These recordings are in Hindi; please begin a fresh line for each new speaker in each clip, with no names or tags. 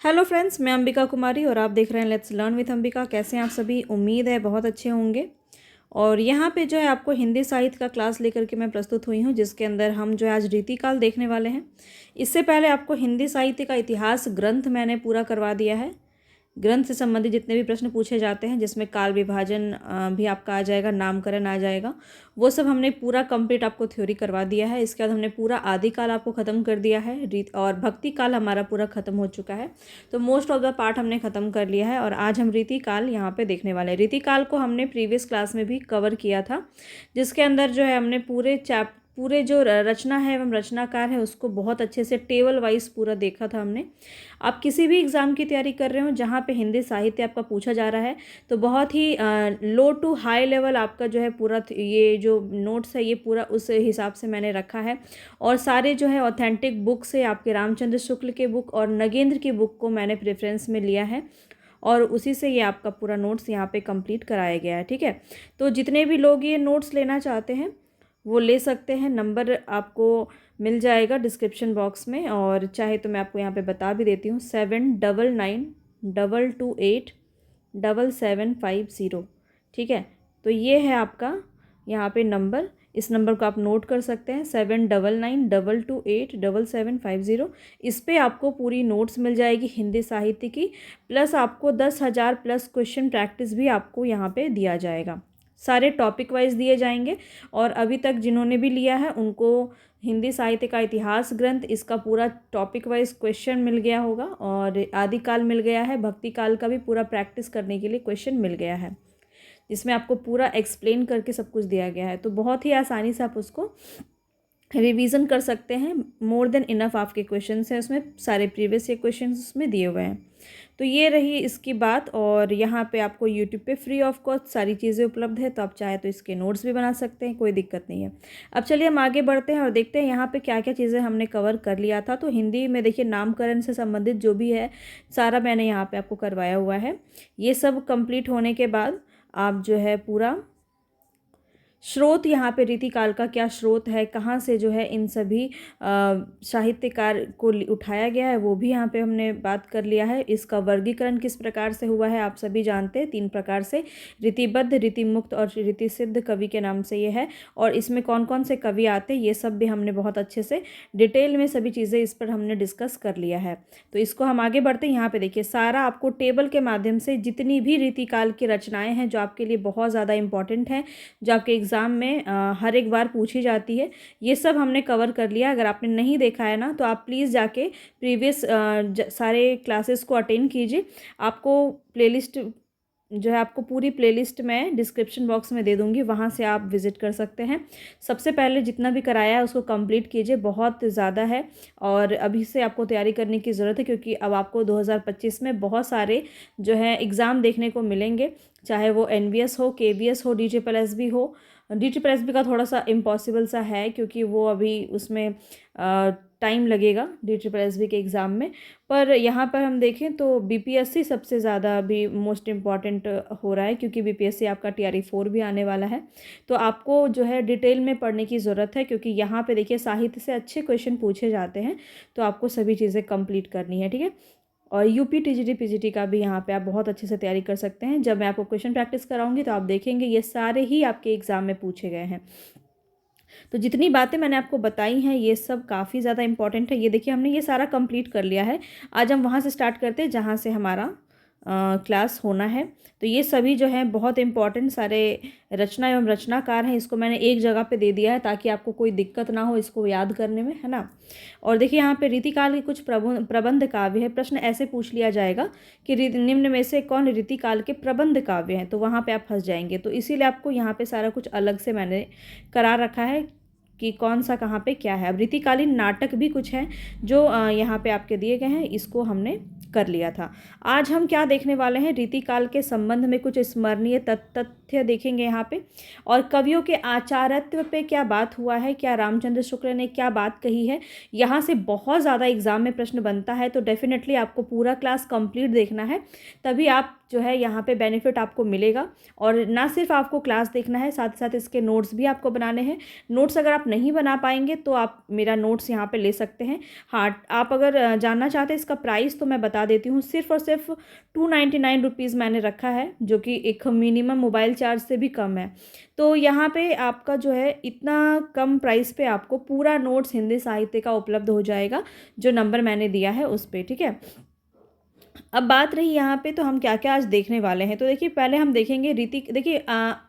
हेलो फ्रेंड्स, मैं अंबिका कुमारी और आप देख रहे हैं लेट्स लर्न विथ अंबिका। कैसे हैं आप सभी? उम्मीद है बहुत अच्छे होंगे। और यहाँ पे जो है आपको हिंदी साहित्य का क्लास लेकर के मैं प्रस्तुत हुई हूँ, जिसके अंदर हम जो है आज रीतिकाल देखने वाले हैं। इससे पहले आपको हिंदी साहित्य का इतिहास ग्रंथ मैंने पूरा करवा दिया है। ग्रंथ से संबंधित जितने भी प्रश्न पूछे जाते हैं, जिसमें काल विभाजन भी आपका आ जाएगा, नामकरण आ जाएगा, वो सब हमने पूरा कंप्लीट आपको थ्योरी करवा दिया है। इसके बाद हमने पूरा आदिकाल आपको ख़त्म कर दिया है, रीत और भक्ति काल हमारा पूरा ख़त्म हो चुका है। तो मोस्ट ऑफ द पार्ट हमने ख़त्म कर लिया है और आज हम रीतिकाल यहाँ पे देखने वाले हैं। रीतिकाल को हमने प्रीवियस क्लास में भी कवर किया था, जिसके अंदर जो है हमने पूरे जो रचना है एवं रचनाकार है उसको बहुत अच्छे से टेबल वाइज पूरा देखा था हमने। आप किसी भी एग्ज़ाम की तैयारी कर रहे हो जहाँ पे हिंदी साहित्य आपका पूछा जा रहा है, तो बहुत ही लो टू हाई लेवल आपका जो है पूरा ये जो नोट्स है ये पूरा उस हिसाब से मैंने रखा है। और सारे जो है ऑथेंटिक बुक से आपके रामचंद्र शुक्ल के बुक और नगेंद्र की बुक को मैंने प्रेफरेंस में लिया है और उसी से ये आपका पूरा नोट्स यहाँ पे कंप्लीट कराया गया है। ठीक है, तो जितने भी लोग ये नोट्स लेना चाहते हैं वो ले सकते हैं। नंबर आपको मिल जाएगा डिस्क्रिप्शन बॉक्स में, और चाहे तो मैं आपको यहाँ पे बता भी देती हूँ, 7992287750। ठीक है, तो ये है आपका यहाँ पे नंबर। इस नंबर को आप नोट कर सकते हैं, 7992287750। इस पे आपको पूरी नोट्स मिल जाएगी हिंदी साहित्य की, प्लस आपको 10,000 प्लस क्वेश्चन प्रैक्टिस भी आपको यहाँ पे दिया जाएगा। सारे टॉपिक वाइज दिए जाएंगे। और अभी तक जिन्होंने भी लिया है उनको हिंदी साहित्य का इतिहास ग्रंथ इसका पूरा टॉपिक वाइज क्वेश्चन मिल गया होगा, और आदिकाल मिल गया है, भक्ति काल का भी पूरा प्रैक्टिस करने के लिए क्वेश्चन मिल गया है, जिसमें आपको पूरा एक्सप्लेन करके सब कुछ दिया गया है। तो बहुत ही आसानी से आप उसको रिवीजन कर सकते हैं। मोर देन इनफ आपके क्वेश्चंस हैं उसमें, सारे प्रीवियस ये क्वेश्चंस उसमें दिए हुए हैं। तो ये रही इसकी बात। और यहाँ पे आपको यूट्यूब पे फ्री ऑफ कॉस्ट सारी चीज़ें उपलब्ध है, तो आप चाहे तो इसके नोट्स भी बना सकते हैं, कोई दिक्कत नहीं है। अब चलिए हम आगे बढ़ते हैं और देखते हैं यहाँ पे क्या क्या चीज़ें हमने कवर कर लिया था। तो हिंदी में देखिए नामकरण से संबंधित जो भी है सारा मैंने यहाँ पर आपको करवाया हुआ है। ये सब कंप्लीट होने के बाद आप जो है पूरा स्रोत यहाँ पे रीतिकाल का क्या स्रोत है, कहाँ से जो है इन सभी साहित्यकार को उठाया गया है, वो भी यहाँ पे हमने बात कर लिया है। इसका वर्गीकरण किस प्रकार से हुआ है आप सभी जानते हैं, 3 प्रकार से, रीतिबद्ध, रीतिमुक्त और रीतिसिद्ध कवि के नाम से ये है। और इसमें कौन कौन से कवि आते हैं ये सब भी हमने बहुत अच्छे से डिटेल में सभी चीज़ें इस पर हमने डिस्कस कर लिया है। तो इसको हम आगे बढ़ते हैं। यहाँ पे देखिए सारा आपको टेबल के माध्यम से जितनी भी रीतिकाल की रचनाएँ हैं जो आपके लिए बहुत ज़्यादा इंपॉर्टेंट हैं, जो आपके एग्जाम में हर एक बार पूछी जाती है, ये सब हमने कवर कर लिया। अगर आपने नहीं देखा है ना, तो आप प्लीज़ जाके प्रीवियस सारे क्लासेस को अटेंड कीजिए। आपको प्लेलिस्ट जो है आपको पूरी प्लेलिस्ट मैं डिस्क्रिप्शन बॉक्स में दे दूँगी, वहाँ से आप विज़िट कर सकते हैं। सबसे पहले जितना भी कराया है उसको कंप्लीट कीजिए, बहुत ज़्यादा है और अभी से आपको तैयारी करने की ज़रूरत है, क्योंकि अब आपको 2025 में बहुत सारे जो है एग्ज़ाम देखने को मिलेंगे, चाहे वो NVS हो, KVS हो, DSSS हो। DSSS का थोड़ा सा इम्पॉसिबल सा है, क्योंकि वो अभी उसमें टाइम लगेगा DSSS के एग्ज़ाम में। पर यहाँ पर हम देखें तो BPSC सबसे ज़्यादा अभी मोस्ट इम्पॉर्टेंट हो रहा है, क्योंकि BPSC आपका TRE4 भी आने वाला है। तो आपको जो है डिटेल में पढ़ने की ज़रूरत है, क्योंकि यहाँ पे देखिए साहित्य से अच्छे क्वेश्चन पूछे जाते हैं, तो आपको सभी चीज़ें कंप्लीट करनी है। ठीक है, और UP TGT PGT का भी यहाँ पे आप बहुत अच्छे से तैयारी कर सकते हैं। जब मैं आपको क्वेश्चन प्रैक्टिस कराऊंगी तो आप देखेंगे ये सारे ही आपके एग्ज़ाम में पूछे गए हैं। तो जितनी बातें मैंने आपको बताई हैं ये सब काफ़ी ज़्यादा इंपॉर्टेंट है। ये देखिए हमने ये सारा कंप्लीट कर लिया है। आज हम वहाँ से स्टार्ट करते हैं जहाँ से हमारा क्लास होना है। तो ये सभी जो हैं बहुत इंपॉर्टेंट सारे रचना एवं रचनाकार हैं, इसको मैंने एक जगह पे दे दिया है ताकि आपको कोई दिक्कत ना हो इसको याद करने में, है ना। और देखिए यहाँ पे रीतिकाल के कुछ प्रबंध काव्य है। प्रश्न ऐसे पूछ लिया जाएगा कि निम्न में से कौन रीतिकाल के प्रबंध काव्य हैं, तो वहाँ पे आप फंस जाएंगे। तो इसीलिए आपको यहाँ पे सारा कुछ अलग से मैंने करा रखा है कि कौन सा कहाँ पे क्या है। अब रीतिकालीन नाटक भी कुछ हैं जो यहाँ पे आपके दिए गए हैं, इसको हमने कर लिया था। आज हम क्या देखने वाले हैं, रीतिकाल के संबंध में कुछ स्मरणीय तथ्य देखेंगे यहाँ पे, और कवियों के आचारत्व पे क्या बात हुआ है, क्या रामचंद्र शुक्ल ने क्या बात कही है। यहाँ से बहुत ज़्यादा एग्जाम में प्रश्न बनता है, तो डेफिनेटली आपको पूरा क्लास कंप्लीट देखना है, तभी आप जो है यहाँ पे बेनिफिट आपको मिलेगा। और ना सिर्फ आपको क्लास देखना है, साथ ही साथ इसके नोट्स भी आपको बनाने हैं। नोट्स अगर आप नहीं बना पाएंगे तो आप मेरा नोट्स यहाँ पे ले सकते हैं। हाँ, आप अगर जानना चाहते हैं इसका प्राइस तो मैं बता देती हूँ, सिर्फ़ और सिर्फ 299 रुपीज़ मैंने रखा है, जो कि एक मिनिमम मोबाइल चार्ज से भी कम है। तो यहाँ पे आपका जो है इतना कम प्राइस पे आपको पूरा नोट्स हिंदी साहित्य का उपलब्ध हो जाएगा, जो नंबर मैंने दिया है उस पे, ठीक है। अब बात रही यहाँ पे, तो हम क्या-क्या आज देखने वाले हैं। तो देखिए, पहले हम देखेंगे रीति, देखिए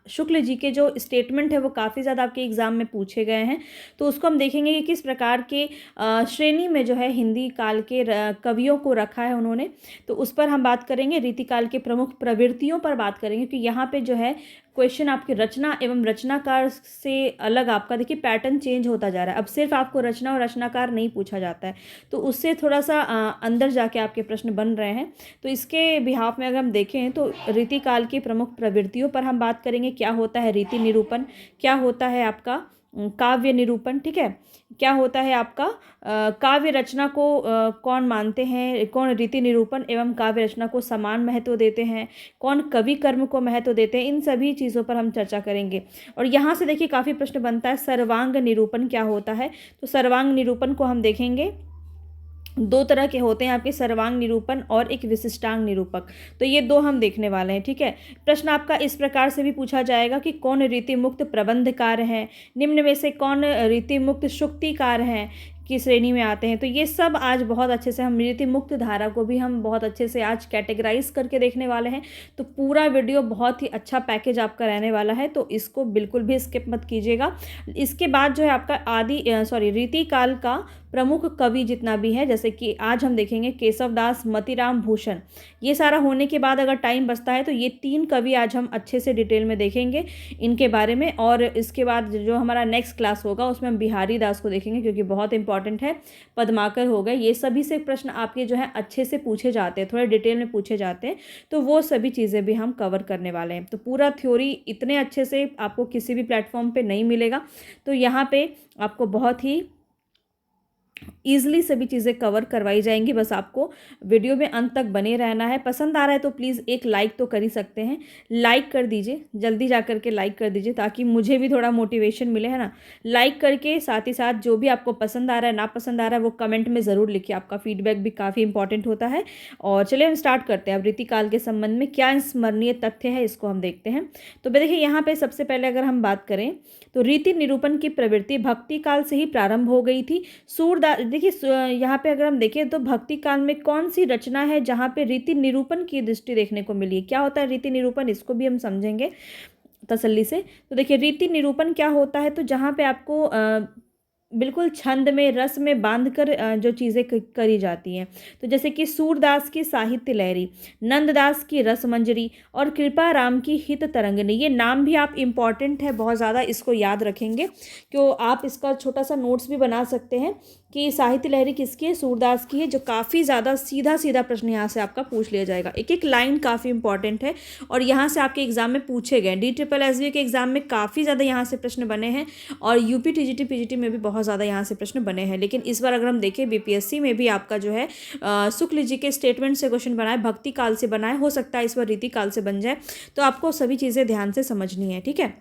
शुक्ल जी के जो स्टेटमेंट है वो काफ़ी ज़्यादा आपके एग्ज़ाम में पूछे गए हैं। तो उसको हम देखेंगे कि किस प्रकार के श्रेणी में जो है हिंदी काल के कवियों को रखा है उन्होंने। तो उस पर हम बात करेंगे, रीतिकाल के प्रमुख प्रवृत्तियों पर बात करेंगे, कि यहाँ पे जो है क्वेश्चन आपकी रचना एवं रचनाकार से अलग आपका देखिए पैटर्न चेंज होता जा रहा है। अब सिर्फ आपको रचना और रचनाकार नहीं पूछा जाता है, तो उससे थोड़ा सा अंदर जाके आपके प्रश्न बन रहे हैं। तो इसके बिहाफ में अगर हम देखें, तो रीतिकाल की प्रमुख प्रवृत्तियों पर हम बात करेंगे। क्या होता है रीति निरूपण, क्या होता है आपका काव्य निरूपण, ठीक है, क्या होता है आपका काव्य रचना को कौन मानते हैं, कौन रीति निरूपण एवं काव्य रचना को समान महत्व देते हैं, कौन कवि कर्म को महत्व देते हैं, इन सभी चीज़ों पर हम चर्चा करेंगे। और यहाँ से देखिए काफ़ी प्रश्न बनता है, सर्वांग निरूपण क्या होता है। तो सर्वांग निरूपण को हम देखेंगे, दो तरह के होते हैं आपके, सर्वांग निरूपण और एक विशिष्टांग निरूपक। तो ये दो हम देखने वाले हैं, ठीक है। प्रश्न आपका इस प्रकार से भी पूछा जाएगा कि कौन रीति मुक्त प्रबंधकार हैं, निम्न में से कौन रीति मुक्त शुक्तिकार हैं, की श्रेणी में आते हैं। तो ये सब आज बहुत अच्छे से हम रीति मुक्त धारा को भी हम बहुत अच्छे से आज कैटेगराइज करके देखने वाले हैं। तो पूरा वीडियो बहुत ही अच्छा पैकेज आपका रहने वाला है, तो इसको बिल्कुल भी स्किप मत कीजिएगा। इसके बाद जो है आपका रीतिकाल का प्रमुख कवि जितना भी है, जैसे कि आज हम देखेंगे केशवदास, मतीराम भूषण। ये सारा होने के बाद अगर टाइम बचता है तो ये 3 कवि आज हम अच्छे से डिटेल में देखेंगे इनके बारे में। और इसके बाद जो हमारा नेक्स्ट क्लास होगा उसमें हम बिहारी दास को देखेंगे, क्योंकि बहुत इंपॉर्टेंट है। पद्माकर हो गए, ये सभी से प्रश्न आपके जो है अच्छे से पूछे जाते हैं, थोड़े डिटेल में पूछे जाते हैं। तो वो सभी चीज़ें भी हम कवर करने वाले हैं। तो पूरा थ्योरी इतने अच्छे से आपको किसी भी प्लेटफॉर्म पर नहीं मिलेगा। तो यहाँ पर आपको बहुत ही ईज़िली सभी चीज़ें कवर करवाई जाएंगी। बस आपको वीडियो में अंत तक बने रहना है। पसंद आ रहा है तो प्लीज़ एक लाइक तो कर ही सकते हैं, लाइक कर दीजिए, जल्दी जा कर के लाइक कर दीजिए, ताकि मुझे भी थोड़ा मोटिवेशन मिले, है ना। लाइक करके साथ ही साथ जो भी आपको पसंद आ रहा है, ना पसंद आ रहा है, वो कमेंट में ज़रूर लिखिए। आपका फीडबैक भी काफ़ी इंपॉर्टेंट होता है। और चलिए हम स्टार्ट करते हैं। अब रीतिकाल के संबंध में क्या स्मरणीय तथ्य है, इसको हम देखते हैं। तो देखिए यहाँ पर सबसे पहले अगर हम बात करें, तो रीति निरूपण की प्रवृत्ति भक्ति काल से ही प्रारंभ हो गई थी। सूरदास, देखिए यहाँ पे अगर हम देखें तो भक्ति काल में कौन सी रचना है जहाँ पे रीति निरूपण की दृष्टि देखने को मिली है। क्या होता है रीति निरूपण, इसको भी हम समझेंगे तसल्ली से। तो देखिए रीति निरूपण क्या होता है, तो जहाँ पे आपको बिल्कुल छंद में, रस में बांध कर जो चीज़ें करी जाती हैं। तो जैसे कि सूरदास की साहित्य लहरी, नंददास की रस मंजरी और कृपा राम की हित तरंगिनी। ये नाम भी आप इम्पॉर्टेंट है बहुत ज़्यादा, इसको याद रखेंगे। क्यों, आप इसका छोटा सा नोट्स भी बना सकते हैं कि साहित्य लहरी किसकी है, सूरदास की है, जो काफ़ी ज़्यादा सीधा सीधा प्रश्न यहाँ से आपका पूछ लिया जाएगा। एक एक लाइन काफ़ी इंपॉर्टेंट है और यहाँ से आपके एग्जाम में पूछे गए। DSSB के एग्जाम में काफ़ी ज़्यादा यहाँ से प्रश्न बने हैं और UP TGT PGT में भी बहुत ज़्यादा यहाँ से प्रश्न बने हैं। लेकिन इस बार अगर हम देखें BPSC में भी आपका जो है शुक्ल जी के स्टेटमेंट से क्वेश्चन बनाए, भक्ति काल से बनाए, हो सकता है इस बार रीति काल से बन जाए। तो आपको सभी चीज़ें ध्यान से समझनी है, ठीक है।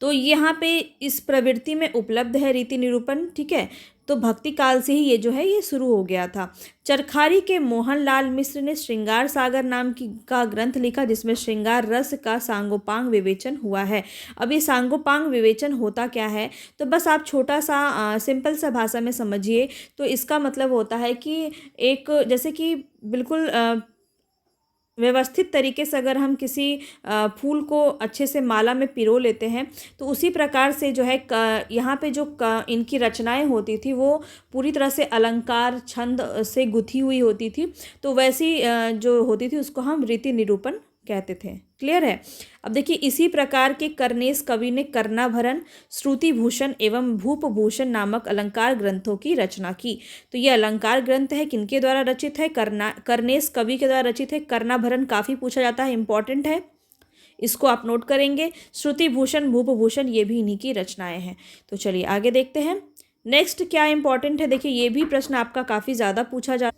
तो यहाँ पे इस प्रवृत्ति में उपलब्ध है रीति निरूपण, ठीक है। तो भक्ति काल से ही ये जो है ये शुरू हो गया था। चरखारी के मोहनलाल मिश्र ने श्रृंगार सागर नाम का ग्रंथ लिखा, जिसमें श्रृंगार रस का सांगोपांग विवेचन हुआ है। अब ये सांगोपांग विवेचन होता क्या है, तो बस आप छोटा सा सिंपल सा भाषा में समझिए। तो इसका मतलब होता है कि एक जैसे कि बिल्कुल व्यवस्थित तरीके से अगर हम किसी फूल को अच्छे से माला में पिरो लेते हैं, तो उसी प्रकार से जो है यहाँ पे जो इनकी रचनाएं होती थी वो पूरी तरह से अलंकार छंद से गुथी हुई होती थी। तो वैसी जो होती थी उसको हम रीति निरूपण कहते थे। क्लियर है। अब देखिए इसी प्रकार के कर्नेश कवि ने कर्णाभरण, श्रुति भूषण एवं भूप भूषण नामक अलंकार ग्रंथों की रचना की। तो ये अलंकार ग्रंथ है किनके द्वारा रचित है, कर्नेश कवि के द्वारा रचित है। कर्णाभरण काफ़ी पूछा जाता है, इंपॉर्टेंट है, इसको आप नोट करेंगे। श्रुति भूषण, भूप भूषण, ये भी इन्हीं की रचनाएं हैं। तो चलिए आगे देखते हैं। नेक्स्ट क्या इंपॉर्टेंट है, देखिए ये भी प्रश्न आपका काफ़ी ज़्यादा पूछा जा।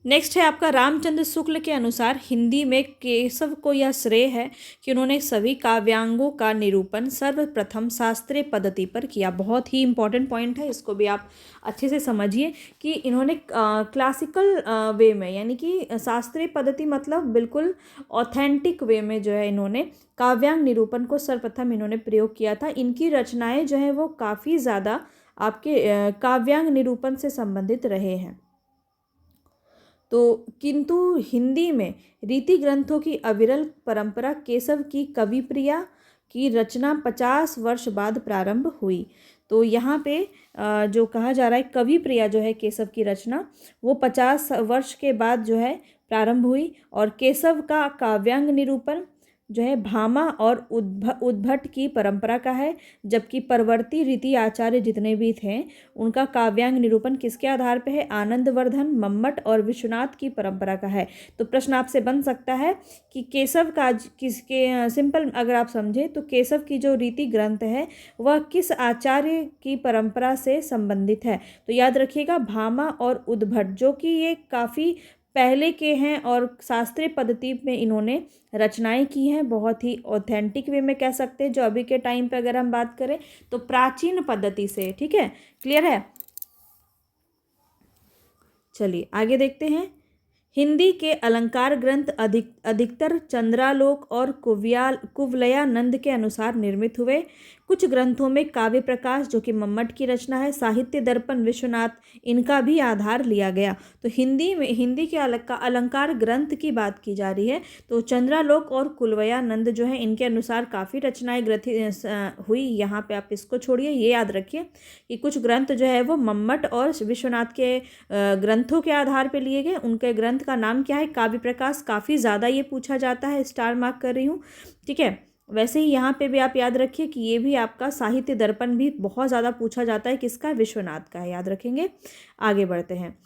नेक्स्ट है आपका रामचंद्र शुक्ल के अनुसार हिंदी में केशव को यह श्रेय है कि उन्होंने सभी काव्यांगों का निरूपण सर्वप्रथम शास्त्रीय पद्धति पर किया। बहुत ही इंपॉर्टेंट पॉइंट है, इसको भी आप अच्छे से समझिए कि इन्होंने क्लासिकल वे में, यानी कि शास्त्रीय पद्धति मतलब बिल्कुल ऑथेंटिक वे में जो है इन्होंने काव्यांग निरूपण को सर्वप्रथम इन्होंने प्रयोग किया था। इनकी रचनाएं जो है वो काफ़ी ज़्यादा आपके काव्यांग निरूपण से संबंधित रहे हैं। तो किंतु हिंदी में रीति ग्रंथों की अविरल परंपरा केशव की कविप्रिया की रचना 50 वर्ष बाद प्रारंभ हुई। तो यहाँ पे जो कहा जा रहा है कविप्रिया जो है केशव की रचना, वो 50 वर्ष के बाद जो है प्रारंभ हुई। और केशव का काव्यांग निरूपण जो है भामा और उद्भट की परंपरा का है, जबकि परवर्ती रीति आचार्य जितने भी थे उनका काव्यांग निरूपण किसके आधार पे है, आनंदवर्धन, मम्मट और विश्वनाथ की परंपरा का है। तो प्रश्न आपसे बन सकता है कि केशव का किसके, सिंपल अगर आप समझें तो केशव की जो रीति ग्रंथ है वह किस आचार्य की परंपरा से संबंधित है। तो याद रखिएगा भामा और उद्भट, जो कि ये काफ़ी पहले के हैं और शास्त्रीय पद्धति में इन्होंने रचनाएं की हैं, बहुत ही ऑथेंटिक वे में कह सकते हैं। जो अभी के टाइम पे अगर हम बात करें तो प्राचीन पद्धति से, ठीक है, क्लियर है। चलिए आगे देखते हैं। हिंदी के अलंकार ग्रंथ अधिकतर चंद्रालोक और कुवलयानंद के अनुसार निर्मित हुए। कुछ ग्रंथों में काव्य प्रकाश जो कि मम्मट की रचना है, साहित्य दर्पण विश्वनाथ, इनका भी आधार लिया गया। तो हिंदी के अलंकार ग्रंथ की बात की जा रही है तो चंद्रालोक और कुवलयानंद जो है इनके अनुसार काफ़ी रचनाएं हुई। यहाँ पे आप इसको छोड़िए, ये याद रखिए कि कुछ ग्रंथ जो है वो मम्मट और विश्वनाथ के ग्रंथों के आधार पर लिए गए। उनके ग्रंथ का नाम क्या है, काव्य प्रकाश। काफ़ी ज़्यादा ये पूछा जाता है, स्टार मार्क कर रही हूँ, ठीक है। वैसे ही यहाँ पे भी आप याद रखिए कि ये भी आपका साहित्य दर्पण भी बहुत ज़्यादा पूछा जाता है, किसका, विश्वनाथ का है, याद रखेंगे। आगे बढ़ते हैं।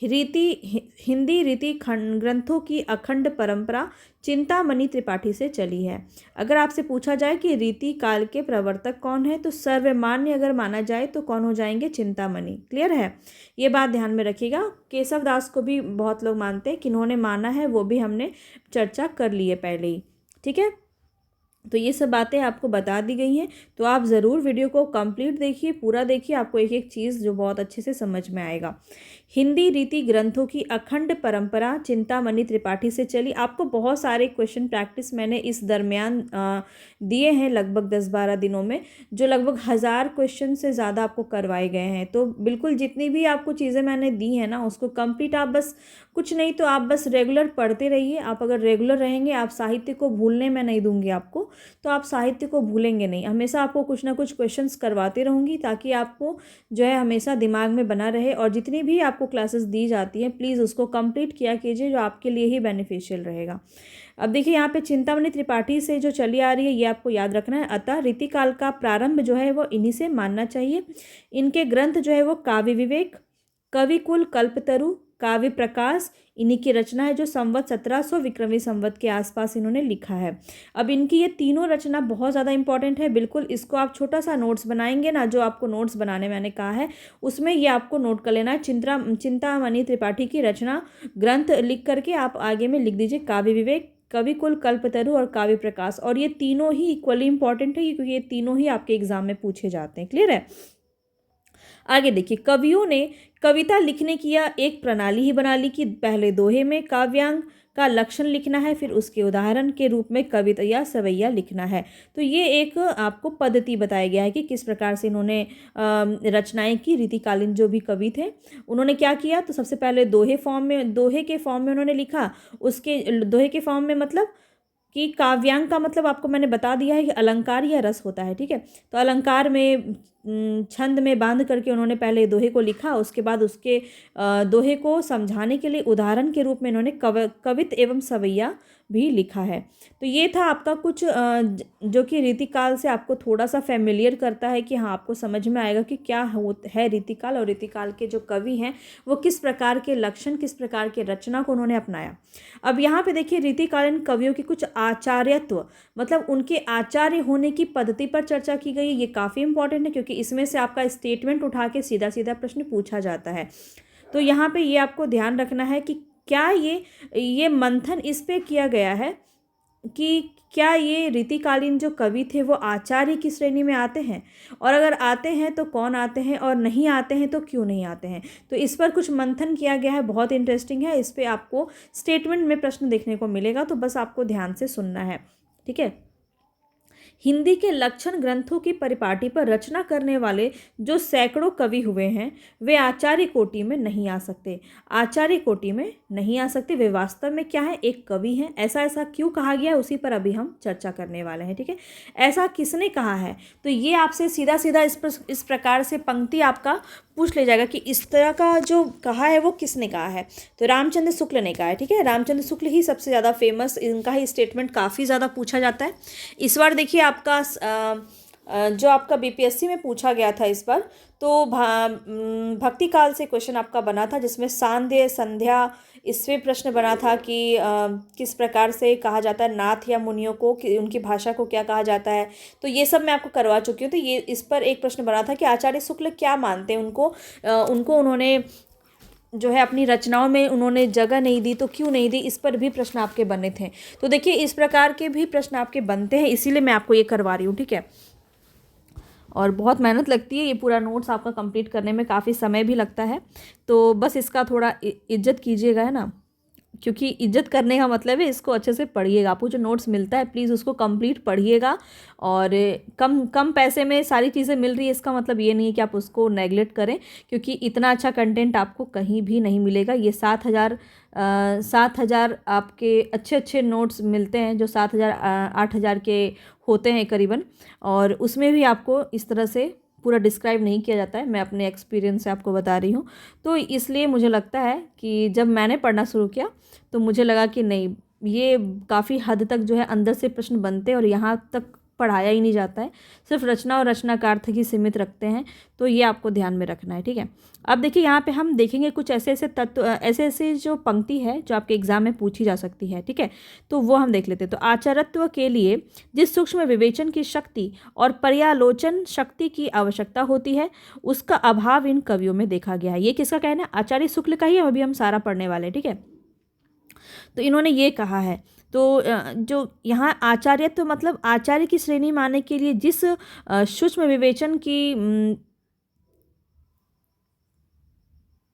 हिंदी रीति खंड ग्रंथों की अखंड परंपरा चिंतामणि त्रिपाठी से चली है। अगर आपसे पूछा जाए कि रीति काल के प्रवर्तक कौन है तो सर्वमान्य अगर माना जाए तो कौन हो जाएंगे, चिंतामणि। क्लियर है, ये बात ध्यान में रखिएगा। केशव दास को भी बहुत लोग मानते हैं, किन्होंने माना है वो भी हमने चर्चा कर ली है पहले ही, ठीक है। तो ये सब बातें आपको बता दी गई हैं, तो आप ज़रूर वीडियो को कंप्लीट देखिए, पूरा देखिए, आपको एक एक चीज़ जो बहुत अच्छे से समझ में आएगा। हिंदी रीति ग्रंथों की अखंड परंपरा चिंतामणि त्रिपाठी से चली। आपको बहुत सारे क्वेश्चन प्रैक्टिस मैंने इस दरमियान दिए हैं, लगभग 10-12 दिनों में, जो लगभग 1000 क्वेश्चन से ज़्यादा आपको करवाए गए हैं। तो बिल्कुल जितनी भी आपको चीज़ें मैंने दी हैं ना, उसको कंप्लीट आप बस, कुछ नहीं तो आप बस रेगुलर पढ़ते रहिए। आप अगर रेगुलर रहेंगे, आप साहित्य को भूलने मैं नहीं दूंगी आपको, तो आप साहित्य को भूलेंगे नहीं। हमेशा आपको कुछ ना कुछ क्वेश्चंस करवाते रहूँगी ताकि आपको जो है हमेशा दिमाग में बना रहे। और जितनी भी आपको क्लासेस दी जाती हैं प्लीज़ उसको कंप्लीट किया कीजिए, जो आपके लिए ही बेनिफिशियल रहेगा। अब देखिए यहाँ पे चिंतामणि त्रिपाठी से जो चली आ रही है ये आपको याद रखना है। अतः रीतिकाल का प्रारंभ जो है वो इन्हीं से मानना चाहिए। इनके ग्रंथ जो है वो काव्य विवेक, कविकुल, कल्पतरु, काव्य प्रकाश, इन्हीं की रचना है, जो संवत 1700 विक्रमी संवत के आसपास इन्होंने लिखा है। अब इनकी ये तीनों रचना बहुत ज़्यादा इंपॉर्टेंट है, बिल्कुल इसको आप छोटा सा नोट्स बनाएंगे ना, जो आपको नोट्स बनाने मैंने कहा है उसमें ये आपको नोट कर लेना है। चिंतामणि त्रिपाठी की रचना ग्रंथ लिख करके आप आगे में लिख दीजिए काव्य विवेक, कविकुल, कल्पतरु और काव्य प्रकाश। और ये तीनों ही इक्वली इंपॉर्टेंट है क्योंकि ये तीनों ही आपके एग्जाम में पूछे जाते हैं। क्लियर है। आगे देखिए, कवियों ने कविता लिखने की यह एक प्रणाली ही बना ली कि पहले दोहे में काव्यांग का लक्षण लिखना है, फिर उसके उदाहरण के रूप में कविता या सवैया लिखना है। तो ये एक आपको पद्धति बताया गया है कि किस प्रकार से इन्होंने रचनाएं की। रीतिकालीन जो भी कवि थे उन्होंने क्या किया, तो सबसे पहले दोहे के फॉर्म में उन्होंने लिखा। उसके दोहे के फॉर्म में मतलब कि काव्यांग का मतलब आपको मैंने बता दिया है कि अलंकार या रस होता है, ठीक है। तो अलंकार में छंद में बांध करके उन्होंने पहले दोहे को लिखा, उसके बाद उसके दोहे को समझाने के लिए उदाहरण के रूप में इन्होंने कवित एवं सवैया भी लिखा है। तो ये था आपका कुछ जो कि रीतिकाल से आपको थोड़ा सा फेमिलियर करता है कि हाँ आपको समझ में आएगा कि क्या है रीतिकाल, और रीतिकाल के जो कवि हैं वो किस प्रकार के लक्षण, किस प्रकार के रचना को उन्होंने अपनाया। अब यहाँ पे देखिए रीतिकालीन कवियों के कुछ आचार्यत्व, मतलब उनके आचार्य होने की पद्धति पर चर्चा की गई है। ये काफ़ी इंपॉर्टेंट है क्योंकि इसमें से आपका स्टेटमेंट उठा के सीधा सीधा प्रश्न पूछा जाता है। तो यहाँ पे ये आपको ध्यान रखना है कि क्या ये मंथन इस पे किया गया है कि क्या ये रीतिकालीन जो कवि थे वो आचार्य की श्रेणी में आते हैं, और अगर आते हैं तो कौन आते हैं, और नहीं आते हैं तो क्यों नहीं आते हैं। तो इस पर कुछ मंथन किया गया है, बहुत इंटरेस्टिंग है। इस पे आपको स्टेटमेंट में प्रश्न देखने को मिलेगा, तो बस आपको ध्यान से सुनना है, ठीक है। हिंदी के लक्षण ग्रंथों की परिपाटी पर रचना करने वाले जो सैकड़ों कवि हुए हैं वे आचार्य कोटि में नहीं आ सकते। आचार्य कोटि में नहीं आ सकते, वे वास्तव में क्या है, एक कवि हैं। ऐसा ऐसा क्यों कहा गया, उसी पर अभी हम चर्चा करने वाले हैं, ठीक है। ऐसा किसने कहा है, तो ये आपसे सीधा सीधा इस प्रकार से पंक्ति आपका पूछ ले जाएगा कि इस तरह का जो कहा है वो किसने कहा है। तो रामचंद्र शुक्ल ने कहा है, ठीक है। रामचंद्र शुक्ल ही सबसे ज़्यादा फेमस, इनका ही स्टेटमेंट काफ़ी ज़्यादा पूछा जाता है। इस बार देखिए आपका जो आपका बीपीएससी में पूछा गया था इस बार, तो भक्ति काल से क्वेश्चन आपका बना था, जिसमें सांध्य संध्या इससे प्रश्न बना था कि किस प्रकार से कहा जाता है नाथ या मुनियों को, कि उनकी भाषा को क्या कहा जाता है। तो ये सब मैं आपको करवा चुकी हूँ। तो ये इस पर एक प्रश्न बना था कि आचार्य शुक्ल क्या मानते हैं, उनको उन्होंने जो है अपनी रचनाओं में उन्होंने जगह नहीं दी, तो क्यों नहीं दी, इस पर भी प्रश्न आपके बने थे। तो देखिए इस प्रकार के भी प्रश्न आपके बनते हैं, इसीलिए मैं आपको ये करवा रही हूँ, ठीक है। और बहुत मेहनत लगती है, ये पूरा नोट्स आपका कंप्लीट करने में काफ़ी समय भी लगता है, तो बस इसका थोड़ा इज्जत कीजिएगा, है ना। क्योंकि इज्जत करने का मतलब है इसको अच्छे से पढ़िएगा। आपको जो नोट्स मिलता है प्लीज़ उसको कंप्लीट पढ़िएगा, और कम पैसे में सारी चीज़ें मिल रही है, इसका मतलब ये नहीं है कि आप उसको नेगलेक्ट करें, क्योंकि इतना अच्छा कंटेंट आपको कहीं भी नहीं मिलेगा। ये 7,000 आपके अच्छे अच्छे नोट्स मिलते हैं, जो 7,000 8,000 के होते हैं करीबन, और उसमें भी आपको इस तरह से पूरा डिस्क्राइब नहीं किया जाता है। मैं अपने एक्सपीरियंस से आपको बता रही हूँ। तो इसलिए मुझे लगता है कि जब मैंने पढ़ना शुरू किया तो मुझे लगा कि नहीं, ये काफ़ी हद तक जो है अंदर से प्रश्न बनते हैं, और यहाँ तक पढ़ाया ही नहीं जाता है, सिर्फ रचना और रचनाकार तक ही सीमित रखते हैं। तो ये आपको ध्यान में रखना है, ठीक है। अब देखिए यहाँ पे हम देखेंगे कुछ ऐसे ऐसे तत्व, ऐसे ऐसे जो पंक्ति है जो आपके एग्जाम में पूछी जा सकती है, ठीक है। तो वो हम देख लेते हैं। तो आचार्यत्व के लिए जिस सूक्ष्म विवेचन की शक्ति और पर्यालोचन शक्ति की आवश्यकता होती है, उसका अभाव इन कवियों में देखा गया है। ये किसका कहना है, आचार्य शुक्ल का ही है, अभी हम सारा पढ़ने वाले हैं, ठीक है। तो इन्होंने ये कहा है। तो जो यहाँ आचार्यत्व मतलब आचार्य की श्रेणी मानने के लिए जिस सूक्ष्म विवेचन की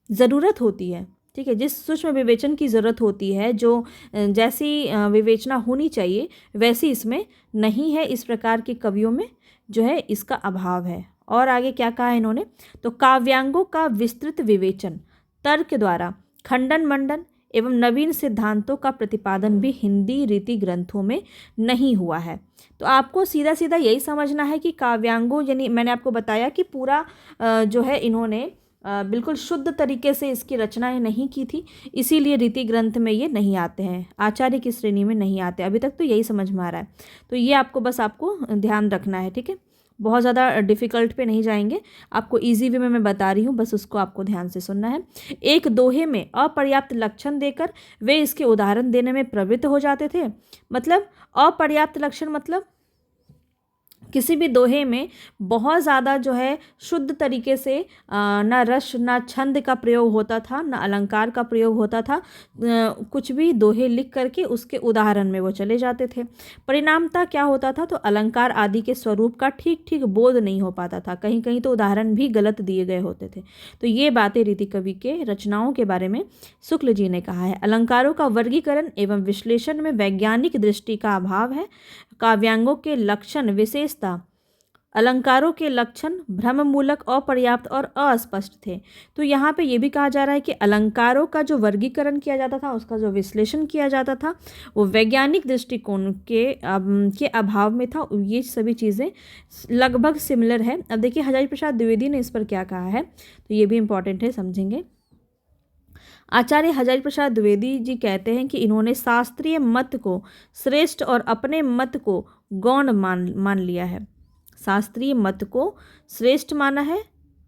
ज़रूरत होती है, ठीक है, जिस सूक्ष्म विवेचन की ज़रूरत होती है, जो जैसी विवेचना होनी चाहिए वैसी इसमें नहीं है, इस प्रकार के कवियों में जो है इसका अभाव है। और आगे क्या कहा है इन्होंने, तो काव्यांगों का विस्तृत विवेचन, तर्क द्वारा खंडन मंडन एवं नवीन सिद्धांतों का प्रतिपादन भी हिंदी रीति ग्रंथों में नहीं हुआ है। तो आपको सीधा सीधा यही समझना है कि काव्यांगों, यानी मैंने आपको बताया कि पूरा जो है इन्होंने बिल्कुल शुद्ध तरीके से इसकी रचनाएं नहीं की थी, इसीलिए रीति ग्रंथ में ये नहीं आते हैं, आचार्य की श्रेणी में नहीं आते। अभी तक तो यही समझ में आ रहा है। तो ये आपको ध्यान रखना है, ठीक है। बहुत ज़्यादा डिफ़िकल्ट पे नहीं जाएंगे, आपको इजी वे में मैं बता रही हूँ, बस उसको आपको ध्यान से सुनना है। एक दोहे में अपर्याप्त लक्षण देकर वे इसके उदाहरण देने में प्रवृत्त हो जाते थे। मतलब अपर्याप्त लक्षण मतलब किसी भी दोहे में बहुत ज़्यादा जो है शुद्ध तरीके से ना रस ना छंद का प्रयोग होता था, ना अलंकार का प्रयोग होता था, कुछ भी दोहे लिख करके उसके उदाहरण में वो चले जाते थे। परिणामतः क्या होता था, तो अलंकार आदि के स्वरूप का ठीक ठीक बोध नहीं हो पाता था, कहीं कहीं तो उदाहरण भी गलत दिए गए होते थे। तो ये बातें रीति कवि के रचनाओं के बारे में शुक्ल जी ने कहा है। अलंकारों का वर्गीकरण एवं विश्लेषण में वैज्ञानिक दृष्टि का अभाव है। काव्यांगों के लक्षण विशेषता अलंकारों के लक्षण भ्रममूलक, अपर्याप्त और अस्पष्ट थे। तो यहाँ पे ये भी कहा जा रहा है कि अलंकारों का जो वर्गीकरण किया जाता था, उसका जो विश्लेषण किया जाता था, वो वैज्ञानिक दृष्टिकोण के अभाव में था। ये सभी चीज़ें लगभग सिमिलर है। अब देखिए हजारी प्रसाद द्विवेदी ने इस पर क्या कहा है, तो ये भी इम्पॉर्टेंट है, समझेंगे। आचार्य हजारी प्रसाद द्विवेदी जी कहते हैं कि इन्होंने शास्त्रीय मत को श्रेष्ठ और अपने मत को गौण मान लिया है। शास्त्रीय मत को श्रेष्ठ माना है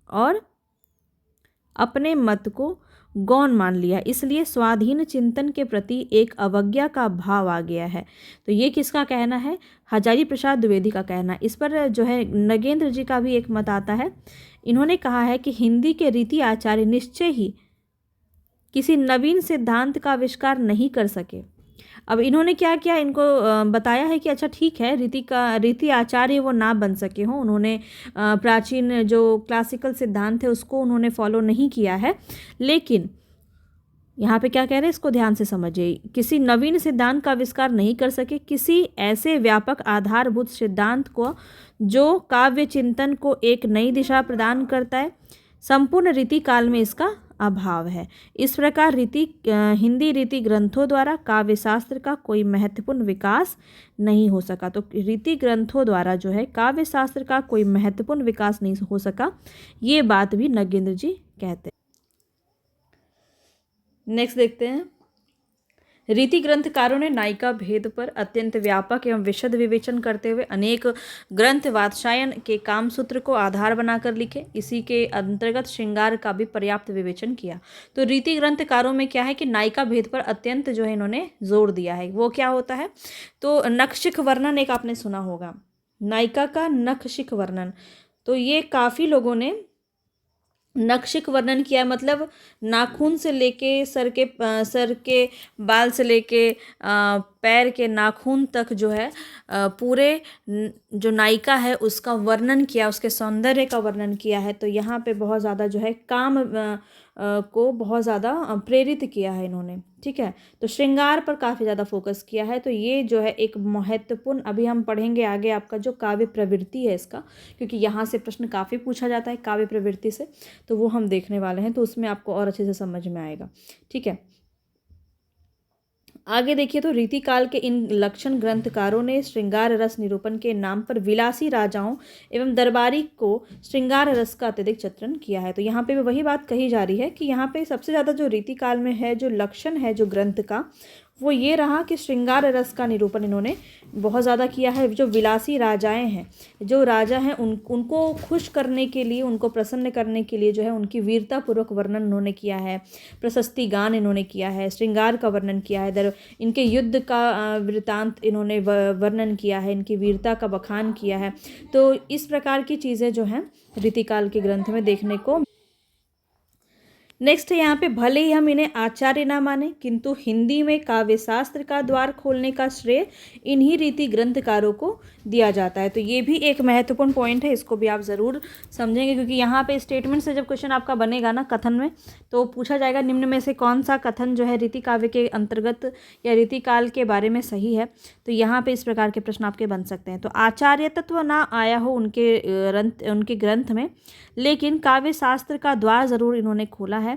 और अपने मत को गौण मान लिया, इसलिए स्वाधीन चिंतन के प्रति एक अवज्ञा का भाव आ गया है। तो ये किसका कहना है, हजारी प्रसाद द्विवेदी का कहना। इस पर जो है नगेंद्र जी का भी एक मत आता है। इन्होंने कहा है कि हिंदी के रीति आचार्य निश्चय ही किसी नवीन सिद्धांत का आविष्कार नहीं कर सके। अब इन्होंने क्या किया, इनको बताया है कि अच्छा ठीक है, रीति आचार्य वो ना बन सके हों, उन्होंने प्राचीन जो क्लासिकल सिद्धांत है उसको उन्होंने फॉलो नहीं किया है, लेकिन यहाँ पे क्या कह रहे हैं इसको ध्यान से समझिए। किसी नवीन सिद्धांत का आविष्कार नहीं कर सके, किसी ऐसे व्यापक आधारभूत सिद्धांत को जो काव्य चिंतन को एक नई दिशा प्रदान करता है, संपूर्ण रीति काल में इसका अभाव है। इस प्रकार हिंदी रीति ग्रंथों द्वारा काव्य शास्त्र का कोई महत्वपूर्ण विकास नहीं हो सका। तो रीति ग्रंथों द्वारा जो है काव्य शास्त्र का कोई महत्वपूर्ण विकास नहीं हो सका, ये बात भी नगेंद्र जी कहते हैं। नेक्स्ट देखते हैं, रीति ग्रंथकारों ने नायिका भेद पर अत्यंत व्यापक एवं विशद विवेचन करते हुए अनेक ग्रंथ वात्स्यायन के कामसूत्र को आधार बनाकर लिखे। इसी के अंतर्गत श्रृंगार का भी पर्याप्त विवेचन किया। तो रीति ग्रंथकारों में क्या है कि नायिका भेद पर अत्यंत जो है इन्होंने जोर दिया है। वो क्या होता है, तो नखशिख वर्णन एक आपने सुना होगा, नायिका का नखशिख वर्णन। तो ये काफ़ी लोगों ने नखशिख वर्णन किया है, मतलब नाखून से लेके सर के बाल से लेके पैर के नाखून तक जो है पूरे जो नायिका है उसका वर्णन किया, उसके सौंदर्य का वर्णन किया है। तो यहाँ पे बहुत ज़्यादा जो है काम को बहुत ज़्यादा प्रेरित किया है इन्होंने, ठीक है। तो श्रृंगार पर काफ़ी ज़्यादा फोकस किया है। तो ये जो है एक महत्वपूर्ण, अभी हम पढ़ेंगे आगे आपका जो काव्य प्रवृत्ति है इसका, क्योंकि यहाँ से प्रश्न काफ़ी पूछा जाता है काव्य प्रवृत्ति से, तो वो हम देखने वाले हैं, तो उसमें आपको और अच्छे से समझ में आएगा, ठीक है। आगे देखिए, तो रीतिकाल के इन लक्षण ग्रंथकारों ने श्रृंगार रस निरूपण के नाम पर विलासी राजाओं एवं दरबारी को श्रृंगार रस का अत्यधिक चित्रण किया है। तो यहाँ पे भी वही बात कही जा रही है कि यहाँ पे सबसे ज़्यादा जो रीतिकाल में है जो लक्षण है जो ग्रंथ का, वो ये रहा कि श्रृंगार रस का निरूपण इन्होंने बहुत ज़्यादा किया है। जो विलासी राजाएं हैं, जो राजा हैं, उनको खुश करने के लिए, उनको प्रसन्न करने के लिए जो है उनकी वीरतापूर्वक वर्णन इन्होंने किया है, प्रशस्ति गान इन्होंने किया है, श्रृंगार का वर्णन किया है, इनके युद्ध का वृतांत इन्होंने वर्णन किया है, इनकी वीरता का बखान किया है। तो इस प्रकार की चीज़ें जो हैं रीतिकाल के ग्रंथ में देखने को। नेक्स्ट है यहाँ पे, भले ही हम इन्हें आचार्य ना माने, किंतु हिंदी में काव्य शास्त्र का द्वार खोलने का श्रेय इन्हीं रीति ग्रंथकारों को दिया जाता है। तो ये भी एक महत्वपूर्ण पॉइंट है, इसको भी आप ज़रूर समझेंगे, क्योंकि यहाँ पे स्टेटमेंट से जब क्वेश्चन आपका बनेगा ना कथन में, तो पूछा जाएगा निम्न में से कौन सा कथन जो है रीति काव्य के अंतर्गत या रीतिकाल के बारे में सही है। तो यहाँ पे इस प्रकार के प्रश्न आपके बन सकते हैं। तो आचार्य तत्व ना आया हो उनके ग्रंथ में, लेकिन काव्य शास्त्र का द्वार ज़रूर इन्होंने खोला है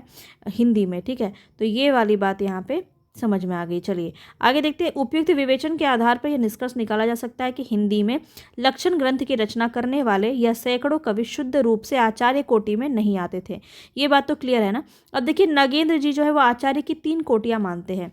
हिंदी में, ठीक है। तो ये वाली बात यहाँ पे समझ में आ गई। चलिए आगे देखते हैं। उपयुक्त विवेचन के आधार पर यह निष्कर्ष निकाला जा सकता है कि हिंदी में लक्षण ग्रंथ की रचना करने वाले यह सैकड़ों कवि शुद्ध रूप से आचार्य कोटि में नहीं आते थे। ये बात तो क्लियर है ना। अब देखिए, नगेंद्र जी जो है वो आचार्य की 3 कोटियाँ मानते हैं।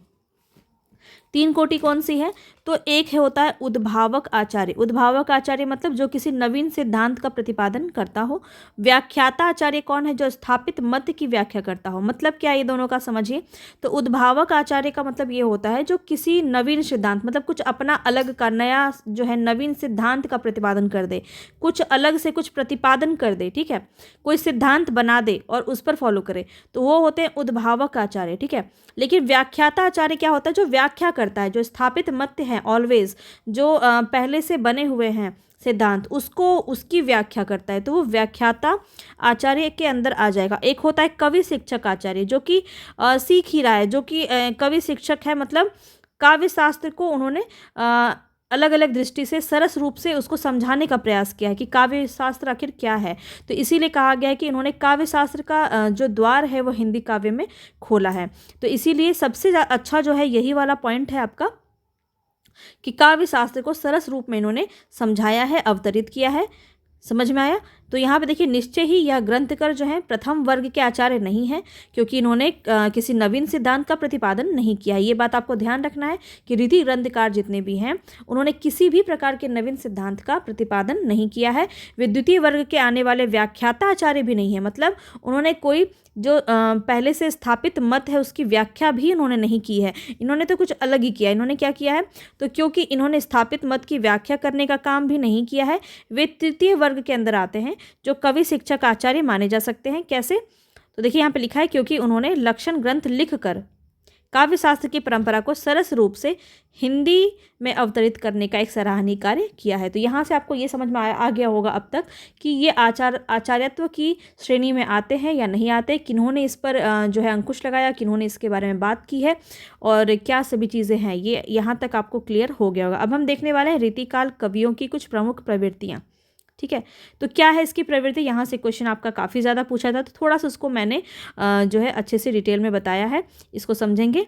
3 कोटि कौन सी है, तो एक है होता है उद्भावक आचार्य। उद्भावक आचार्य मतलब जो किसी नवीन सिद्धांत का प्रतिपादन करता हो। व्याख्याता आचार्य कौन है, जो स्थापित मत की व्याख्या करता हो। मतलब क्या, ये दोनों का समझिए। तो उद्भावक आचार्य का मतलब ये होता है जो किसी नवीन सिद्धांत, मतलब कुछ अपना अलग का नया जो है नवीन सिद्धांत का प्रतिपादन कर दे, कुछ अलग से कुछ प्रतिपादन कर दे, ठीक है, कोई सिद्धांत बना दे और उस पर फॉलो करे, तो वो होते हैं उद्भावक आचार्य, ठीक है। लेकिन व्याख्याता आचार्य क्या होता है, जो व्याख्या करता है, जो स्थापित मत है ऑलवेज, जो पहले से बने हुए हैं सिद्धांत, उसको उसकी व्याख्या करता है, तो वो व्याख्याता आचार्य के अंदर आ जाएगा। एक होता है कवि शिक्षक आचार्य, जो कि सीख ही रहा है, जो कि कवि शिक्षक है, मतलब काव्य शास्त्र को उन्होंने अलग अलग दृष्टि से सरस रूप से उसको समझाने का प्रयास किया है कि काव्य शास्त्र आखिर क्या है। तो इसीलिए कहा गया है कि इन्होंने काव्य शास्त्र का जो द्वार है वो हिंदी काव्य में खोला है। तो इसीलिए सबसे अच्छा जो है यही वाला पॉइंट है आपका कि काव्य शास्त्र को सरस रूप में इन्होंने समझाया है, अवतरित किया है। समझ में आया। तो यहाँ पे देखिए, निश्चय ही यह ग्रंथकर जो है प्रथम वर्ग के आचार्य नहीं है, क्योंकि इन्होंने किसी नवीन सिद्धांत का प्रतिपादन नहीं किया है। ये बात आपको ध्यान रखना है कि रीति ग्रंथकार जितने भी हैं उन्होंने किसी भी प्रकार के नवीन सिद्धांत का प्रतिपादन नहीं किया है। वे द्वितीय वर्ग के आने वाले व्याख्याता आचार्य भी नहीं है, मतलब उन्होंने कोई जो पहले से स्थापित मत है उसकी व्याख्या भी इन्होंने नहीं की है। इन्होंने तो कुछ अलग ही किया। इन्होंने क्या किया है, तो क्योंकि इन्होंने स्थापित मत की व्याख्या करने का काम भी नहीं किया है, वे तृतीय वर्ग के अंदर आते हैं, जो कवि शिक्षक आचार्य माने जा सकते हैं। कैसे, तो देखिए यहाँ पे लिखा है क्योंकि उन्होंने लक्षण ग्रंथ लिखकर काव्य शास्त्र की परंपरा को सरस रूप से हिंदी में अवतरित करने का एक सराहनीय कार्य किया है। तो यहाँ से आपको ये समझ में आ गया होगा अब तक कि ये आचार्यत्व की श्रेणी में आते हैं या नहीं आते, किन्होंने इस पर जो है अंकुश लगाया, किन्होंने इसके बारे में बात की है और क्या सभी चीज़ें हैं, ये यहाँ तक आपको क्लियर हो गया होगा। अब हम देखने वाले हैं रीतिकाल कवियों की कुछ प्रमुख प्रवृत्तियाँ। ठीक है, तो क्या है इसकी प्रवृत्ति, यहाँ से क्वेश्चन आपका काफ़ी ज़्यादा पूछा था, तो थोड़ा सा उसको मैंने जो है अच्छे से डिटेल में बताया है, इसको समझेंगे।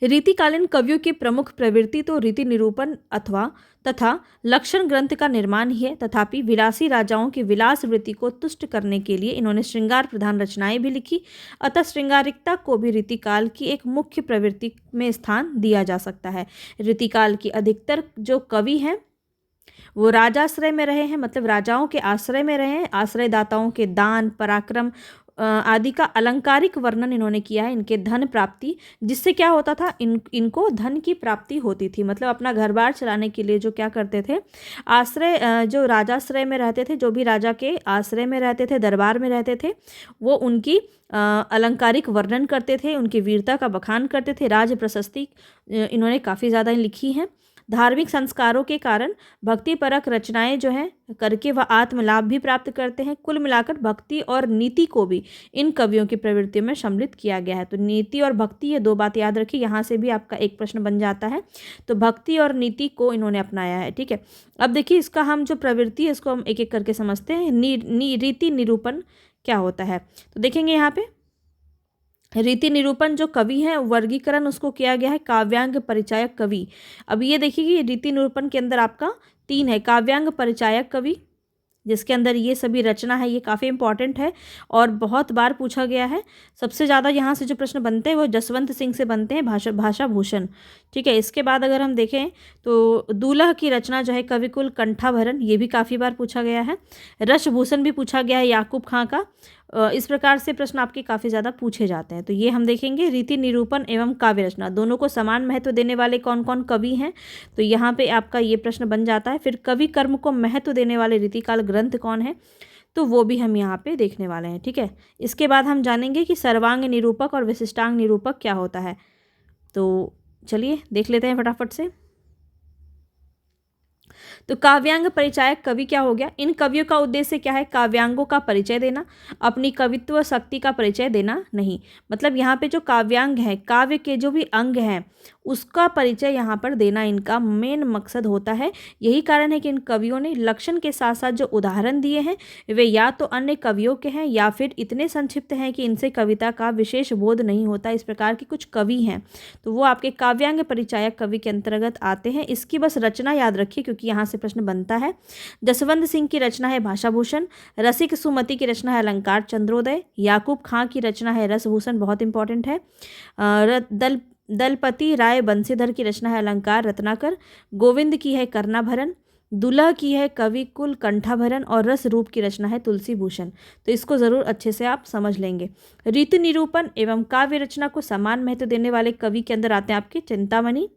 रीतिकालीन कवियों की प्रमुख प्रवृत्ति तो रीति निरूपण अथवा तथा लक्षण ग्रंथ का निर्माण ही है, तथापि विलासी राजाओं की विलास वृत्ति को तुष्ट करने के लिए इन्होंने श्रृंगार प्रधान रचनाएं भी लिखी। अतः श्रृंगारिकता को भी रीतिकाल की एक मुख्य प्रवृत्ति में स्थान दिया जा सकता है। रीतिकाल की अधिकतर जो कवि हैं वो राजाश्रय में रहे हैं, मतलब राजाओं के आश्रय में रहे हैं। आश्रयदाताओं के दान, पराक्रम आदि का अलंकारिक वर्णन इन्होंने किया है। इनके धन प्राप्ति, जिससे क्या होता था, इनको धन की प्राप्ति होती थी, मतलब अपना घर बार चलाने के लिए जो क्या करते थे, आश्रय जो राजाश्रय में रहते थे, जो भी राजा के आश्रय में रहते थे, दरबार में रहते थे, वो उनकी अलंकारिक वर्णन करते थे, उनकी वीरता का बखान करते थे। राज प्रशस्ति इन्होंने काफ़ी ज़्यादा लिखी हैं। धार्मिक संस्कारों के कारण भक्तिपरक रचनाएं जो हैं करके वह आत्मलाभ भी प्राप्त करते हैं। कुल मिलाकर भक्ति और नीति को भी इन कवियों की प्रवृत्ति में सम्मिलित किया गया है। तो नीति और भक्ति, ये दो बात याद रखिए, यहाँ से भी आपका एक प्रश्न बन जाता है। तो भक्ति और नीति को इन्होंने अपनाया है। ठीक है, अब देखिए इसका हम जो प्रवृत्ति है इसको हम एक एक करके समझते हैं। रीति निरूपण क्या होता है, तो देखेंगे यहाँ पे रीति निरूपण जो कवि है, वर्गीकरण उसको किया गया है काव्यांग परिचायक कवि। अब ये देखिए कि रीति निरूपण के अंदर आपका 3 है। काव्यांग परिचायक कवि, जिसके अंदर ये सभी रचना है, ये काफ़ी इंपॉर्टेंट है और बहुत बार पूछा गया है। सबसे ज़्यादा यहाँ से जो प्रश्न बनते हैं वो जसवंत सिंह से बनते हैं, भाषा भूषण। ठीक है, इसके बाद अगर हम देखें तो दूल्हा की रचना जो है कविकुल कंठाभरण, ये भी काफ़ी बार पूछा गया है। रसभूषण भी पूछा गया है याकूब खां का। इस प्रकार से प्रश्न आपके काफ़ी ज़्यादा पूछे जाते हैं। तो ये हम देखेंगे रीति निरूपण एवं काव्य रचना दोनों को समान महत्व देने वाले कौन कौन कवि हैं, तो यहाँ पे आपका ये प्रश्न बन जाता है। फिर कवि कर्म को महत्व देने वाले रीतिकाल ग्रंथ कौन है, तो वो भी हम यहाँ पे देखने वाले हैं। ठीक है, इसके बाद हम जानेंगे कि सर्वांग निरूपक और विशिष्टांग निरूपक क्या होता है। तो चलिए देख लेते हैं फटाफट से। तो काव्यांग परिचायक कवि क्या हो गया, इन कवियों का उद्देश्य क्या है, काव्यांगों का परिचय देना, अपनी कवित्व शक्ति का परिचय देना नहीं। मतलब यहाँ पे जो काव्यांग है, काव्य के जो भी अंग हैं उसका परिचय यहाँ पर देना इनका मेन मकसद होता है। यही कारण है कि इन कवियों ने लक्षण के साथ साथ जो उदाहरण दिए हैं वे या तो अन्य कवियों के हैं या फिर इतने संक्षिप्त हैं कि इनसे कविता का विशेष बोध नहीं होता। इस प्रकार के कुछ कवि हैं, तो वो आपके काव्यांग परिचायक कवि के अंतर्गत आते हैं। इसकी बस रचना याद रखिए क्योंकि यहाँ से प्रश्न बनता है। जसवंत सिंह की रचना है भाषाभूषण, रसिक सुमति की रचना है अलंकार चंद्रोदय, याकूब खां की रचना है रसभूषण, बहुत इंपॉर्टेंट है। दलपति राय बंसीधर की रचना है अलंकार रत्नाकर, गोविंद की है कर्णाभरण, दुल्हा की है कवि कुल कंठाभरण और रस रूप की रचना है तुलसी भूषण। तो इसको ज़रूर अच्छे से आप समझ लेंगे। रीति निरूपण एवं काव्य रचना को समान महत्व देने वाले कवि के अंदर आते हैं आपके चिंतामणि,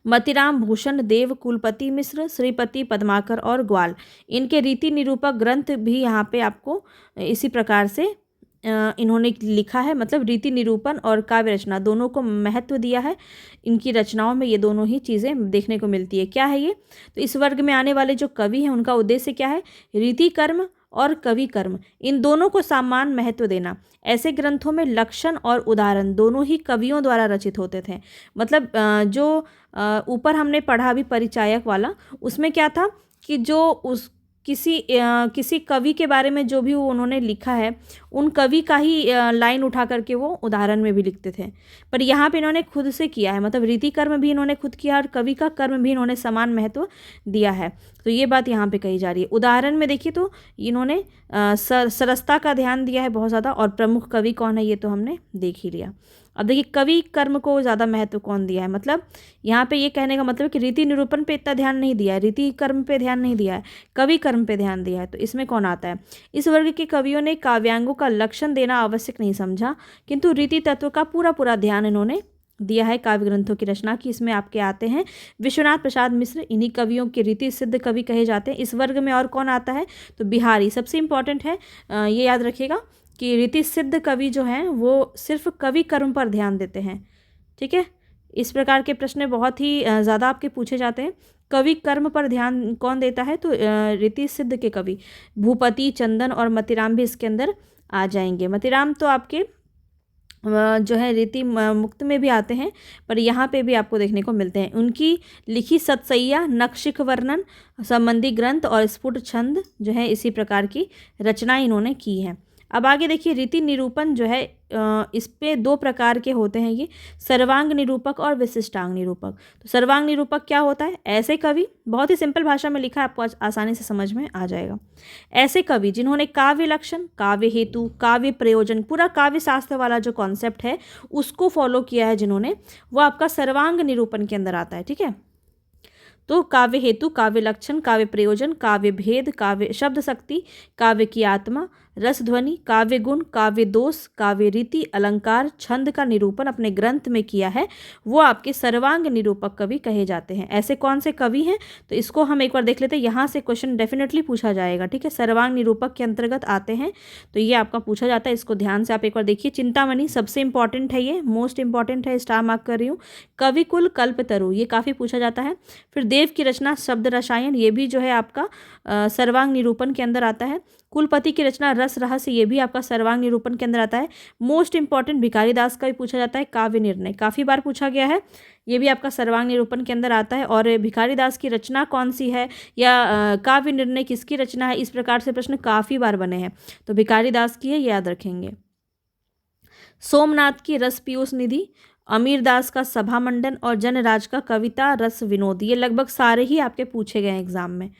मतिराम भूषण देव, कुलपति मिश्र, श्रीपति पद्माकर और ग्वाल। इनके रीति निरूपक ग्रंथ भी यहाँ पे आपको इसी प्रकार से इन्होंने लिखा है। मतलब रीति निरूपण और काव्य रचना दोनों को महत्व दिया है। इनकी रचनाओं में ये दोनों ही चीज़ें देखने को मिलती है। क्या है ये, तो इस वर्ग में आने वाले जो कवि हैं उनका उद्देश्य क्या है, रीति कर्म और कवि कर्म इन दोनों को समान महत्व देना। ऐसे ग्रंथों में लक्षण और उदाहरण दोनों ही कवियों द्वारा रचित होते थे। मतलब जो ऊपर हमने पढ़ा अभी परिचायक वाला, उसमें क्या था कि जो उस किसी कवि के बारे में जो भी उन्होंने लिखा है उन कवि का ही लाइन उठा करके वो उदाहरण में भी लिखते थे। पर यहाँ पे इन्होंने खुद से किया है, मतलब रीति कर्म भी इन्होंने खुद किया और कवि का कर्म भी इन्होंने समान महत्व दिया है। तो ये बात यहाँ पे कही जा रही है। उदाहरण में देखिए तो इन्होंने सरसता का ध्यान दिया है बहुत ज़्यादा, और प्रमुख कवि कौन है ये तो हमने देख ही लिया। अब देखिए कवि कर्म को ज़्यादा महत्व कौन दिया है, मतलब यहाँ पे ये कहने का मतलब कि रीति निरूपण पे इतना ध्यान नहीं दिया है, रीति कर्म पे ध्यान नहीं दिया है, कवि कर्म पे ध्यान दिया है। तो इसमें कौन आता है, इस वर्ग के कवियों ने काव्यांगों का लक्षण देना आवश्यक नहीं समझा, किंतु रीति तत्व का पूरा ध्यान इन्होंने दिया है काव्य ग्रंथों की रचना की। इसमें आपके आते हैं विश्वनाथ प्रसाद मिश्र, इन्हीं कवियों के रीति सिद्ध कवि कहे जाते हैं। इस वर्ग में और कौन आता है, तो बिहारी सबसे इम्पॉर्टेंट है। ये याद रखिएगा कि रीति सिद्ध कवि जो हैं वो सिर्फ कवि कर्म पर ध्यान देते हैं, ठीक है। इस प्रकार के प्रश्न बहुत ही ज़्यादा आपके पूछे जाते हैं। कवि कर्म पर ध्यान कौन देता है, तो रीति सिद्ध के कवि भूपति, चंदन और मतीराम भी इसके अंदर आ जाएंगे। मतीराम तो आपके जो है रीति मुक्त में भी आते हैं, पर यहाँ पे भी आपको देखने को मिलते हैं। उनकी लिखी सतसैया, नखशिख वर्णन संबंधी ग्रंथ और स्फुट छंद जो है इसी प्रकार की रचनाएं इन्होंने की हैं। अब आगे देखिए, रीति निरूपण जो है इस पे दो प्रकार के होते हैं, ये सर्वांग निरूपक और विशिष्टांग निरूपक। तो सर्वांग निरूपक क्या होता है, ऐसे कवि, बहुत ही सिंपल भाषा में लिखा है, आपको आसानी से समझ में आ जाएगा। ऐसे कवि जिन्होंने काव्य लक्षण, काव्य हेतु, काव्य प्रयोजन, पूरा काव्य शास्त्र वाला जो कॉन्सेप्ट है उसको फॉलो किया है जिन्होंने, वो आपका सर्वांग निरूपण के अंदर आता है, ठीक है। तो काव्य हेतु, काव्य लक्षण, काव्य प्रयोजन, काव्य भेद, काव्य शब्द शक्ति, काव्य की आत्मा, रस ध्वनि, काव्य गुण, काव्य दोष, काव्य रीति, अलंकार, छंद का निरूपण अपने ग्रंथ में किया है, वो आपके सर्वांग निरूपक कवि कहे जाते हैं। ऐसे कौन से कवि हैं, तो इसको हम एक बार देख लेते हैं। यहाँ से क्वेश्चन डेफिनेटली पूछा जाएगा, ठीक है। सर्वांग निरूपक के अंतर्गत आते हैं, तो ये आपका पूछा जाता है। इसको ध्यान से आप एक बार देखिए। चिंतामणि सबसे इंपॉर्टेंट है, ये मोस्ट इंपॉर्टेंट है, स्टार मार्क कर रही हूँ। कविकुल, कल्पतरु, ये काफ़ी पूछा जाता है। फिर देव की रचना शब्द रसायन, ये भी जो है आपका सर्वांग निरूपण के अंदर आता है। कुलपति की रचना रस रहस्य, ये भी आपका सर्वांग निरूपण के अंदर आता है। मोस्ट इंपॉर्टेंट भिखारी दास का भी पूछा जाता है। काव्य निर्णय काफ़ी बार पूछा गया है, ये भी आपका सर्वांग निरूपण के अंदर आता है। और भिखारी दास की रचना कौन सी है, या काव्य निर्णय किसकी रचना है, इस प्रकार से प्रश्न काफ़ी बार बने हैं, तो भिखारी दास की है, याद रखेंगे। सोमनाथ की रस पीयूष निधि, अमीर दास का सभा मंडन और जनराज का कविता रस विनोद, ये लगभग सारे ही आपके पूछे गए हैं एग्जाम में,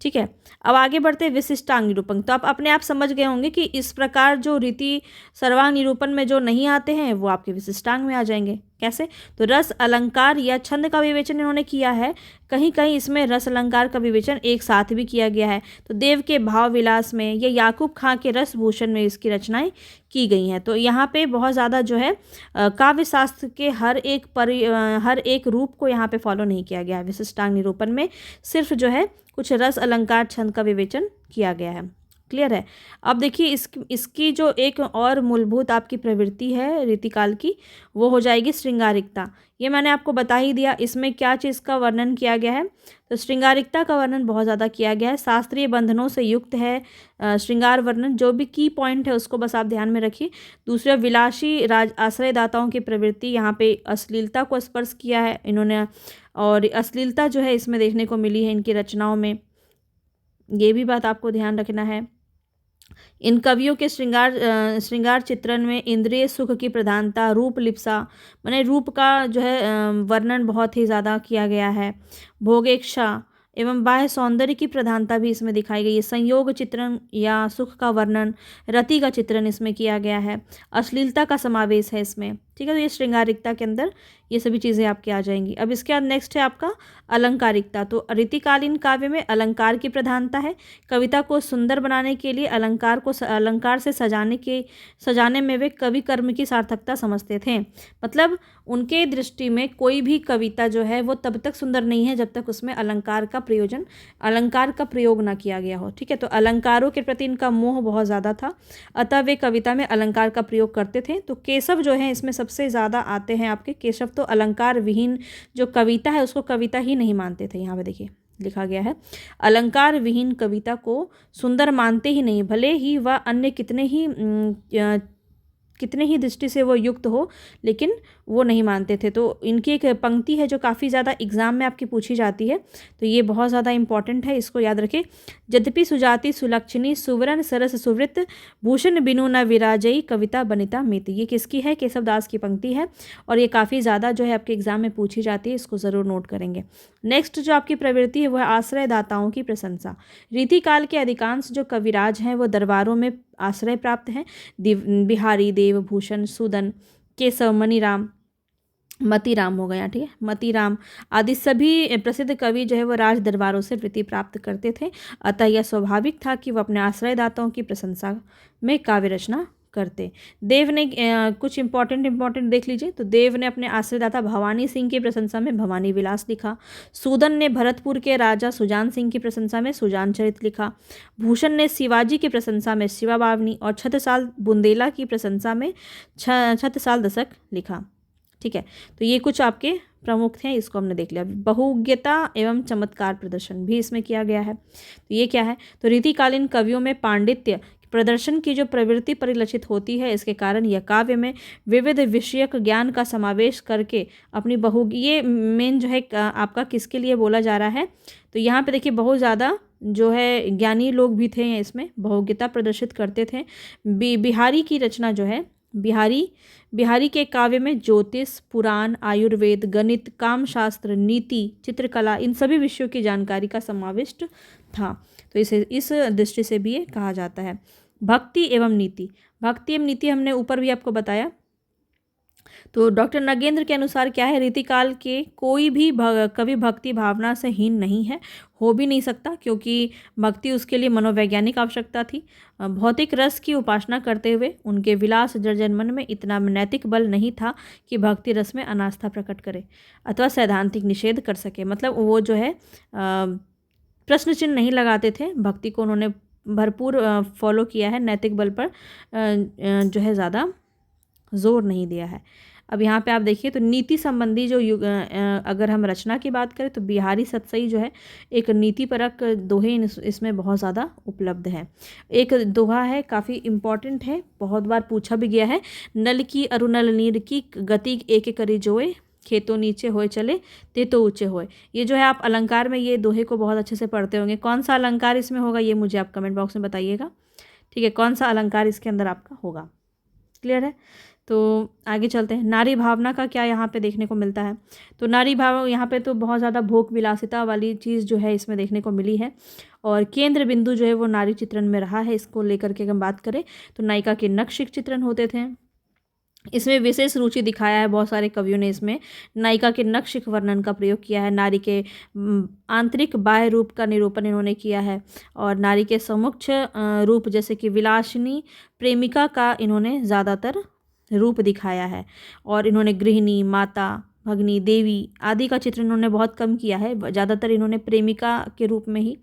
ठीक है। अब आगे बढ़ते हैं विशिष्टांग निरूपण। तो आप अपने आप समझ गए होंगे कि इस प्रकार जो रीति सर्वांग निरूपण में जो नहीं आते हैं वो आपके विशिष्टांग में आ जाएंगे। कैसे, तो रस, अलंकार या छंद का विवेचन इन्होंने किया है। कहीं कहीं इसमें रस अलंकार का विवेचन एक साथ भी किया गया है। तो देव के भाव विलास में या याकूब खां के रस भूषण में इसकी रचनाएं की गई हैं। तो यहाँ पे बहुत ज़्यादा जो है काव्य शास्त्र के हर एक रूप को यहाँ पे फॉलो नहीं किया गया है। विशिष्टांग निरूपण में सिर्फ जो है कुछ रस, अलंकार, छंद का विवेचन किया गया है। क्लियर है। अब देखिए इसकी जो एक और मूलभूत आपकी प्रवृत्ति है रीतिकाल की, वो हो जाएगी श्रृंगारिकता। ये मैंने आपको बता ही दिया, इसमें क्या चीज़ का वर्णन किया गया है, तो श्रृंगारिकता का वर्णन बहुत ज़्यादा किया गया है। शास्त्रीय बंधनों से युक्त है श्रृंगार वर्णन। जो भी की पॉइंट है उसको बस आप ध्यान में रखिए। दूसरा, विलासी राज आश्रयदाताओं की प्रवृत्ति, यहाँ पे अश्लीलता को स्पर्श किया है इन्होंने, और अश्लीलता जो है इसमें देखने को मिली है इनकी रचनाओं में, ये भी बात आपको ध्यान रखना है। इन कवियों के श्रृंगार चित्रण में इंद्रिय सुख की प्रधानता, रूप लिप्सा, माने रूप का जो है वर्णन बहुत ही ज़्यादा किया गया है। भोगेक्षा एवं बाह्य सौंदर्य की प्रधानता भी इसमें दिखाई गई है। संयोग चित्रण या सुख का वर्णन, रति का चित्रण इसमें किया गया है। अश्लीलता का समावेश है इसमें, ठीक है। तो ये श्रृंगारिकता के अंदर ये सभी चीज़ें आपकी आ जाएंगी। अब इसके बाद नेक्स्ट है आपका अलंकारिकता। तो रीतिकालीन काव्य में अलंकार की प्रधानता है। कविता को सुंदर बनाने के लिए अलंकार से सजाने में वे कवि कर्म की सार्थकता समझते थे। मतलब उनके दृष्टि में कोई भी कविता जो है वो तब तक सुंदर नहीं है जब तक उसमें अलंकार का प्रयोग ना किया गया हो, ठीक है। तो अलंकारों के प्रति इनका मोह बहुत ज़्यादा था, अतः वे कविता में अलंकार का प्रयोग करते थे। तो केशव जो है इसमें सबसे ज़्यादा आते हैं आपके। केशव तो अलंकार विहीन जो कविता है उसको कविता ही नहीं मानते थे। यहाँ पे देखिए लिखा गया है, अलंकार विहीन कविता को सुंदर मानते ही नहीं, भले ही वह अन्य कितने ही दृष्टि से वो युक्त हो, लेकिन वो नहीं मानते थे। तो इनकी एक पंक्ति है जो काफ़ी ज़्यादा एग्जाम में आपकी पूछी जाती है, तो ये बहुत ज़्यादा इंपॉर्टेंट है, इसको याद रखें। यद्यपि सुजाति सुलक्षणी सुवर्ण सरस सुवृत भूषण बिनु न विराजई कविता बनिता मित, ये किसकी है, केशव दास की पंक्ति है, और ये काफ़ी ज़्यादा जो है आपके एग्जाम में पूछी जाती है, इसको ज़रूर नोट करेंगे। नेक्स्ट जो आपकी प्रवृत्ति है वह आश्रयदाताओं की प्रशंसा। रीतिकाल के अधिकांश जो कविराज हैं वो दरबारों में आश्रय प्राप्त हैं। बिहारी, देवभूषण, सूदन, केशव, मतीराम हो गया, ठीक है, मतीराम आदि सभी प्रसिद्ध कवि जो है वो राज दरबारों से वृत्ति प्राप्त करते थे। अतः यह स्वाभाविक था कि वह अपने आश्रयदाताओं की प्रशंसा में काव्य रचना करते। देव ने कुछ इंपॉर्टेंट देख लीजिए। तो देव ने अपने आश्रयदाता भवानी सिंह की प्रशंसा में भवानी विलास लिखा। सूदन ने भरतपुर के राजा सुजान सिंह की प्रशंसा में सुजान चरित लिखा। भूषण ने शिवाजी की प्रशंसा में शिवा बावनी और छत्रसाल बुंदेला की प्रशंसा में छत्रसाल दशक लिखा। ठीक है, तो ये कुछ आपके प्रमुख थे, इसको हमने देख लिया। बहुज्ञता एवं चमत्कार प्रदर्शन भी इसमें किया गया है। तो ये क्या है, तो रीतिकालीन कवियों में पांडित्य प्रदर्शन की जो प्रवृत्ति परिलक्षित होती है, इसके कारण यह काव्य में विविध विषयक ज्ञान का समावेश करके अपनी ये मेन जो है आपका किसके लिए बोला जा रहा है, तो यहाँ पे देखिए बहुत ज़्यादा जो है ज्ञानी लोग भी थे, इसमें बहुज्ञता प्रदर्शित करते थे। बिहारी की रचना जो है, बिहारी के काव्य में ज्योतिष, पुराण, आयुर्वेद, गणित, कामशास्त्र, नीति, चित्रकला, इन सभी विषयों की जानकारी का समाविष्ट था। तो इसे इस दृष्टि से भी ये कहा जाता है। भक्ति एवं नीति हमने ऊपर भी आपको बताया। तो डॉक्टर नगेंद्र के अनुसार क्या है, रीतिकाल के कोई भी कवि भक्ति भावना से हीन नहीं है, हो भी नहीं सकता, क्योंकि भक्ति उसके लिए मनोवैज्ञानिक आवश्यकता थी। भौतिक रस की उपासना करते हुए उनके विलास जर्जन मन में इतना नैतिक बल नहीं था कि भक्ति रस में अनास्था प्रकट करे अथवा सैद्धांतिक निषेध कर सके। मतलब वो जो है प्रश्न चिन्ह नहीं लगाते थे, भक्ति को उन्होंने भरपूर फॉलो किया है, नैतिक बल पर जो है ज़्यादा जोर नहीं दिया है। अब यहाँ पे आप देखिए तो नीति संबंधी जो अगर हम रचना की बात करें तो बिहारी सतसई जो है एक नीतिपरक दोहे इसमें बहुत ज़्यादा उपलब्ध है। एक दोहा है, काफ़ी इम्पॉर्टेंट है, बहुत बार पूछा भी गया है। नल की अरुणल नीर की गति एक एक करी जोए, खेतों नीचे होए चले ते तो ऊंचे होए। ये जो है आप अलंकार में ये दोहे को बहुत अच्छे से पढ़ते होंगे। कौन सा अलंकार इसमें होगा ये मुझे आप कमेंट बॉक्स में बताइएगा। ठीक है, कौन सा अलंकार इसके अंदर आपका होगा, क्लियर है। तो आगे चलते हैं। नारी भावना का क्या यहाँ पे देखने को मिलता है, तो नारी भाव यहाँ पे तो बहुत ज़्यादा भोग विलासिता वाली चीज़ जो है इसमें देखने को मिली है, और केंद्र बिंदु जो है वो नारी चित्रण में रहा है। इसको लेकर के हम बात करें तो नायिका के नक्शिक चित्रण होते थे, इसमें विशेष रुचि दिखाया है बहुत सारे कवियों ने। इसमें नायिका के नक्शिक वर्णन का प्रयोग किया है, नारी के आंतरिक बाह्य रूप का निरूपण इन्होंने किया है, और नारी के समुच्च रूप जैसे कि विलासिनी प्रेमिका का इन्होंने ज़्यादातर रूप दिखाया है, और इन्होंने गृहिणी, माता, भगनी, देवी आदि का चित्रण इन्होंने बहुत कम किया है। ज़्यादातर इन्होंने प्रेमिका के रूप में ही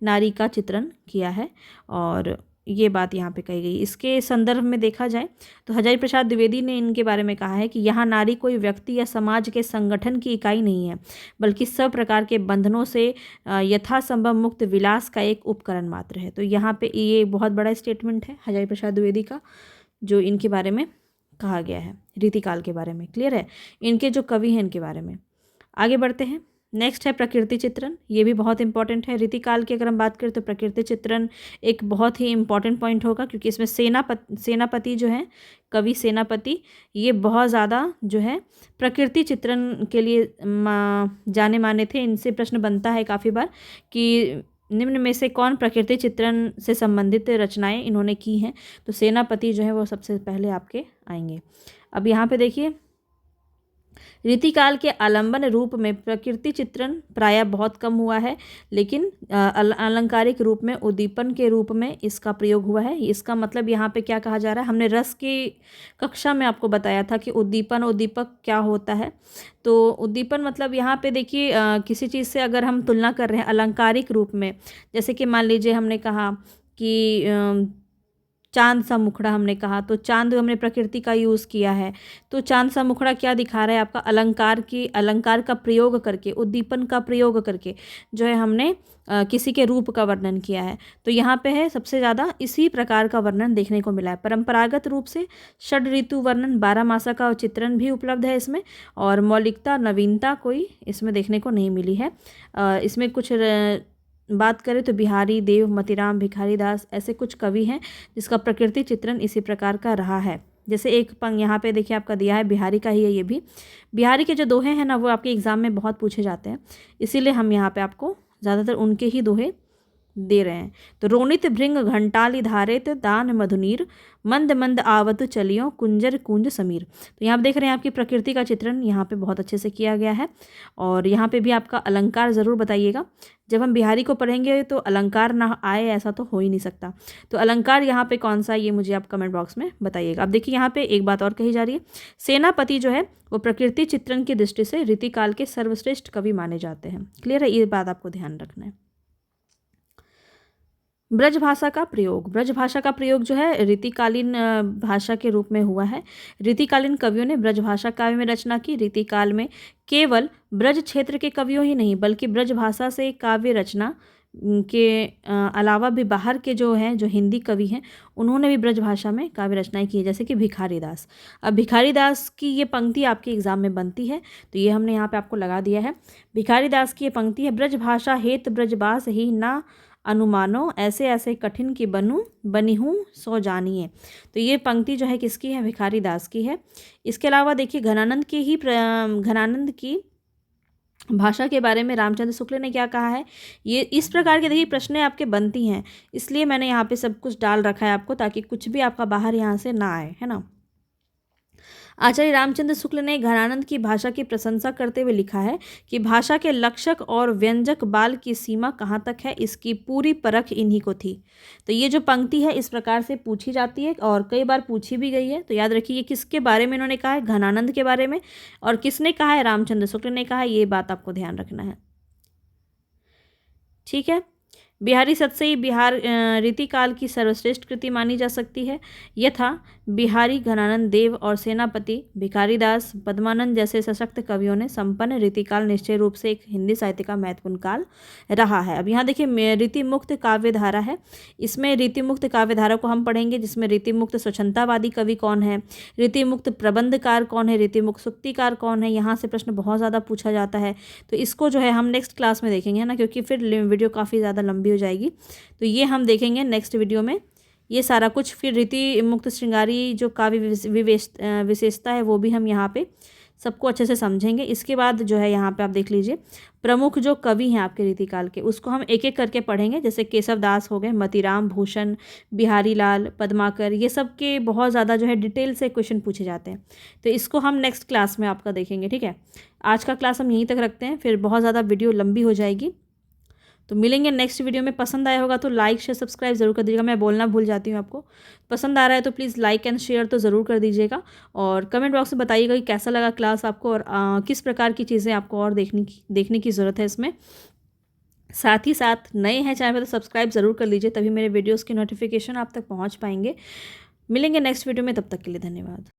नारी का चित्रण किया है, और ये बात यहाँ पे कही गई। इसके संदर्भ में देखा जाए तो हजारी प्रसाद द्विवेदी ने इनके बारे में कहा है कि यहाँ नारी कोई व्यक्ति या समाज के संगठन की इकाई नहीं है, बल्कि सब प्रकार के बंधनों से यथासंभव मुक्त विलास का एक उपकरण मात्र है। तो यहाँ पे ये बहुत बड़ा स्टेटमेंट है हजारी प्रसाद द्विवेदी का, जो इनके बारे में कहा गया है, रीतिकाल के बारे में। क्लियर है, इनके जो कवि हैं इनके बारे में। आगे बढ़ते हैं। नेक्स्ट है प्रकृति चित्रण, ये भी बहुत इंपॉर्टेंट है। रीतिकाल की अगर हम बात करें तो प्रकृति चित्रण एक बहुत ही इंपॉर्टेंट पॉइंट होगा, क्योंकि इसमें सेनापति जो है, कवि सेनापति, ये बहुत ज़्यादा जो है प्रकृति चित्रण के लिए जाने माने थे। इनसे प्रश्न बनता है काफ़ी बार कि निम्न में से कौन प्रकृति चित्रण से संबंधित रचनाएं इन्होंने की हैं, तो सेनापति जो है वो सबसे पहले आपके आएंगे। अब यहाँ पे देखिए, रीतिकाल के आलंबन रूप में प्रकृति चित्रण प्रायः बहुत कम हुआ है, लेकिन अलंकारिक रूप में उद्दीपन के रूप में इसका प्रयोग हुआ है। इसका मतलब यहाँ पे क्या कहा जा रहा है, हमने रस की कक्षा में आपको बताया था कि उद्दीपन उद्दीपक क्या होता है। तो उद्दीपन मतलब यहाँ पे देखिए किसी चीज़ से अगर हम तुलना कर रहे हैं अलंकारिक रूप में, जैसे कि मान लीजिए हमने कहा कि चांद सा मुखड़ा हमने कहा, तो चांद हमने प्रकृति का यूज़ किया है, तो चांद सा मुखड़ा क्या दिखा रहा है आपका, अलंकार का प्रयोग करके, उद्दीपन का प्रयोग करके जो है हमने किसी के रूप का वर्णन किया है। तो यहाँ पे है सबसे ज़्यादा इसी प्रकार का वर्णन देखने को मिला है। परंपरागत रूप से षड ऋतु वर्णन, 12 मासा का चित्रण भी उपलब्ध है इसमें, और मौलिकता नवीनता कोई इसमें देखने को नहीं मिली है। इसमें कुछ बात करें तो बिहारी, देव, मतीराम, भिखारी दास ऐसे कुछ कवि हैं जिसका प्रकृति चित्रण इसी प्रकार का रहा है। जैसे एक पंग यहाँ पे देखिए आपका दिया है, बिहारी का ही है ये भी। बिहारी के जो दोहे हैं ना वो आपके एग्ज़ाम में बहुत पूछे जाते हैं, इसीलिए हम यहाँ पे आपको ज़्यादातर उनके ही दोहे दे रहे हैं। तो रोनित भृंग घंटाली धारित दान मधुनीर, मंद मंद आवत चलियो कुंजर कुंज समीर। तो यहाँ आप देख रहे हैं आपकी प्रकृति का चित्रण यहाँ पे बहुत अच्छे से किया गया है। और यहाँ पे भी आपका अलंकार ज़रूर बताइएगा। जब हम बिहारी को पढ़ेंगे तो अलंकार ना आए ऐसा तो हो ही नहीं सकता। तो अलंकार यहाँ पे कौन सा, ये मुझे आप कमेंट बॉक्स में बताइएगा। अब देखिए यहाँ पे एक बात और कही जा रही है, सेनापति जो है वो प्रकृति चित्रण की दृष्टि से रीतिकाल के सर्वश्रेष्ठ कवि माने जाते हैं। क्लियर है, ये बात आपको ध्यान रखना है। ब्रजभाषा का प्रयोग, ब्रजभाषा का प्रयोग जो है रीतिकालीन भाषा के रूप में हुआ है। रीतिकालीन कवियों ने ब्रजभाषा काव्य में रचना की। रीतिकाल में केवल ब्रज क्षेत्र के कवियों ही नहीं बल्कि ब्रजभाषा से काव्य रचना के अलावा भी बाहर के जो हैं, जो हिंदी कवि हैं, उन्होंने भी ब्रजभाषा में काव्य रचनाएं की है, जैसे कि भिखारी दास। अब भिखारी दास की ये पंक्ति आपके एग्जाम में बनती है, तो ये हमने यहाँ पे आपको लगा दिया है। भिखारी दास की ये पंक्ति है, ब्रजभाषा हेत ब्रजबास ही ना अनुमानो, ऐसे ऐसे कठिन की बनी हूँ सो जानिए। तो ये पंक्ति जो है किसकी है, भिखारी दास की है। इसके अलावा देखिए घनानंद की भाषा के बारे में रामचंद्र शुक्ल ने क्या कहा है। ये इस प्रकार के देखिए प्रश्न आपके बनती हैं, इसलिए मैंने यहाँ पे सब कुछ डाल रखा है आपको, ताकि कुछ भी आपका बाहर यहाँ से ना आए, है ना। आचार्य रामचंद्र शुक्ल ने घनानंद की भाषा की प्रशंसा करते हुए लिखा है कि भाषा के लक्षक और व्यंजक बाल की सीमा कहाँ तक है, इसकी पूरी परख इन्हीं को थी। तो ये जो पंक्ति है इस प्रकार से पूछी जाती है और कई बार पूछी भी गई है। तो याद रखिए ये किसके बारे में इन्होंने कहा है, घनानंद के बारे में। और किसने कहा है, रामचंद्र शुक्ल ने कहा है। ये बात आपको ध्यान रखना है, ठीक है। बिहारी सतसई बिहार रीतिकाल की सर्वश्रेष्ठ कृति मानी जा सकती है। यथा बिहारी घनानंद देव और सेनापति भिखारी दास पद्मानंद जैसे सशक्त कवियों ने संपन्न रीतिकाल निश्चय रूप से एक हिंदी साहित्य का महत्वपूर्ण काल रहा है। अब यहाँ देखिए रीतिमुक्त काव्यधारा है, इसमें रीतिमुक्त काव्यधारा को हम पढ़ेंगे, जिसमें रीतिमुक्त स्वच्छंदतावादी कवि कौन है, रीतिमुक्त प्रबंधकार कौन है, रीतिमुक्त सुक्तिकार कौन है। यहाँ से प्रश्न बहुत ज़्यादा पूछा जाता है, तो इसको जो है हम नेक्स्ट क्लास में देखेंगे, है ना, क्योंकि फिर वीडियो काफ़ी ज़्यादा लंबी हो जाएगी। तो ये हम देखेंगे नेक्स्ट वीडियो में, ये सारा कुछ। फिर रीति मुक्त श्रृंगारी जो काव्य विशेषता है वो भी हम यहाँ पे सबको अच्छे से समझेंगे। इसके बाद जो है यहाँ पे आप देख लीजिए प्रमुख जो कवि हैं आपके रीतिकाल के, उसको हम एक एक करके पढ़ेंगे। जैसे केशव दास हो गए, मतीराम भूषण, बिहारी लाल, पद्माकर, ये सब के बहुत ज़्यादा जो है डिटेल से क्वेश्चन पूछे जाते हैं। तो इसको हम नेक्स्ट क्लास में आपका देखेंगे, ठीक है। आज का क्लास हम यहीं तक रखते हैं, फिर बहुत ज़्यादा वीडियो लंबी हो जाएगी। तो मिलेंगे नेक्स्ट वीडियो में। पसंद आया होगा तो लाइक शेयर सब्सक्राइब ज़रूर कर दीजिएगा, मैं बोलना भूल जाती हूँ आपको। पसंद आ रहा है तो प्लीज़ लाइक एंड शेयर तो ज़रूर कर दीजिएगा, और कमेंट बॉक्स में बताइएगा कि कैसा लगा क्लास आपको, और किस प्रकार की चीज़ें आपको और देखने की ज़रूरत है इसमें। साथ ही साथ नए हैं चैनल पर तो सब्सक्राइब ज़रूर कर लीजिए, तभी मेरे वीडियोज़ की नोटिफिकेशन आप तक पहुँच पाएंगे। मिलेंगे नेक्स्ट वीडियो में, तब तक के लिए धन्यवाद।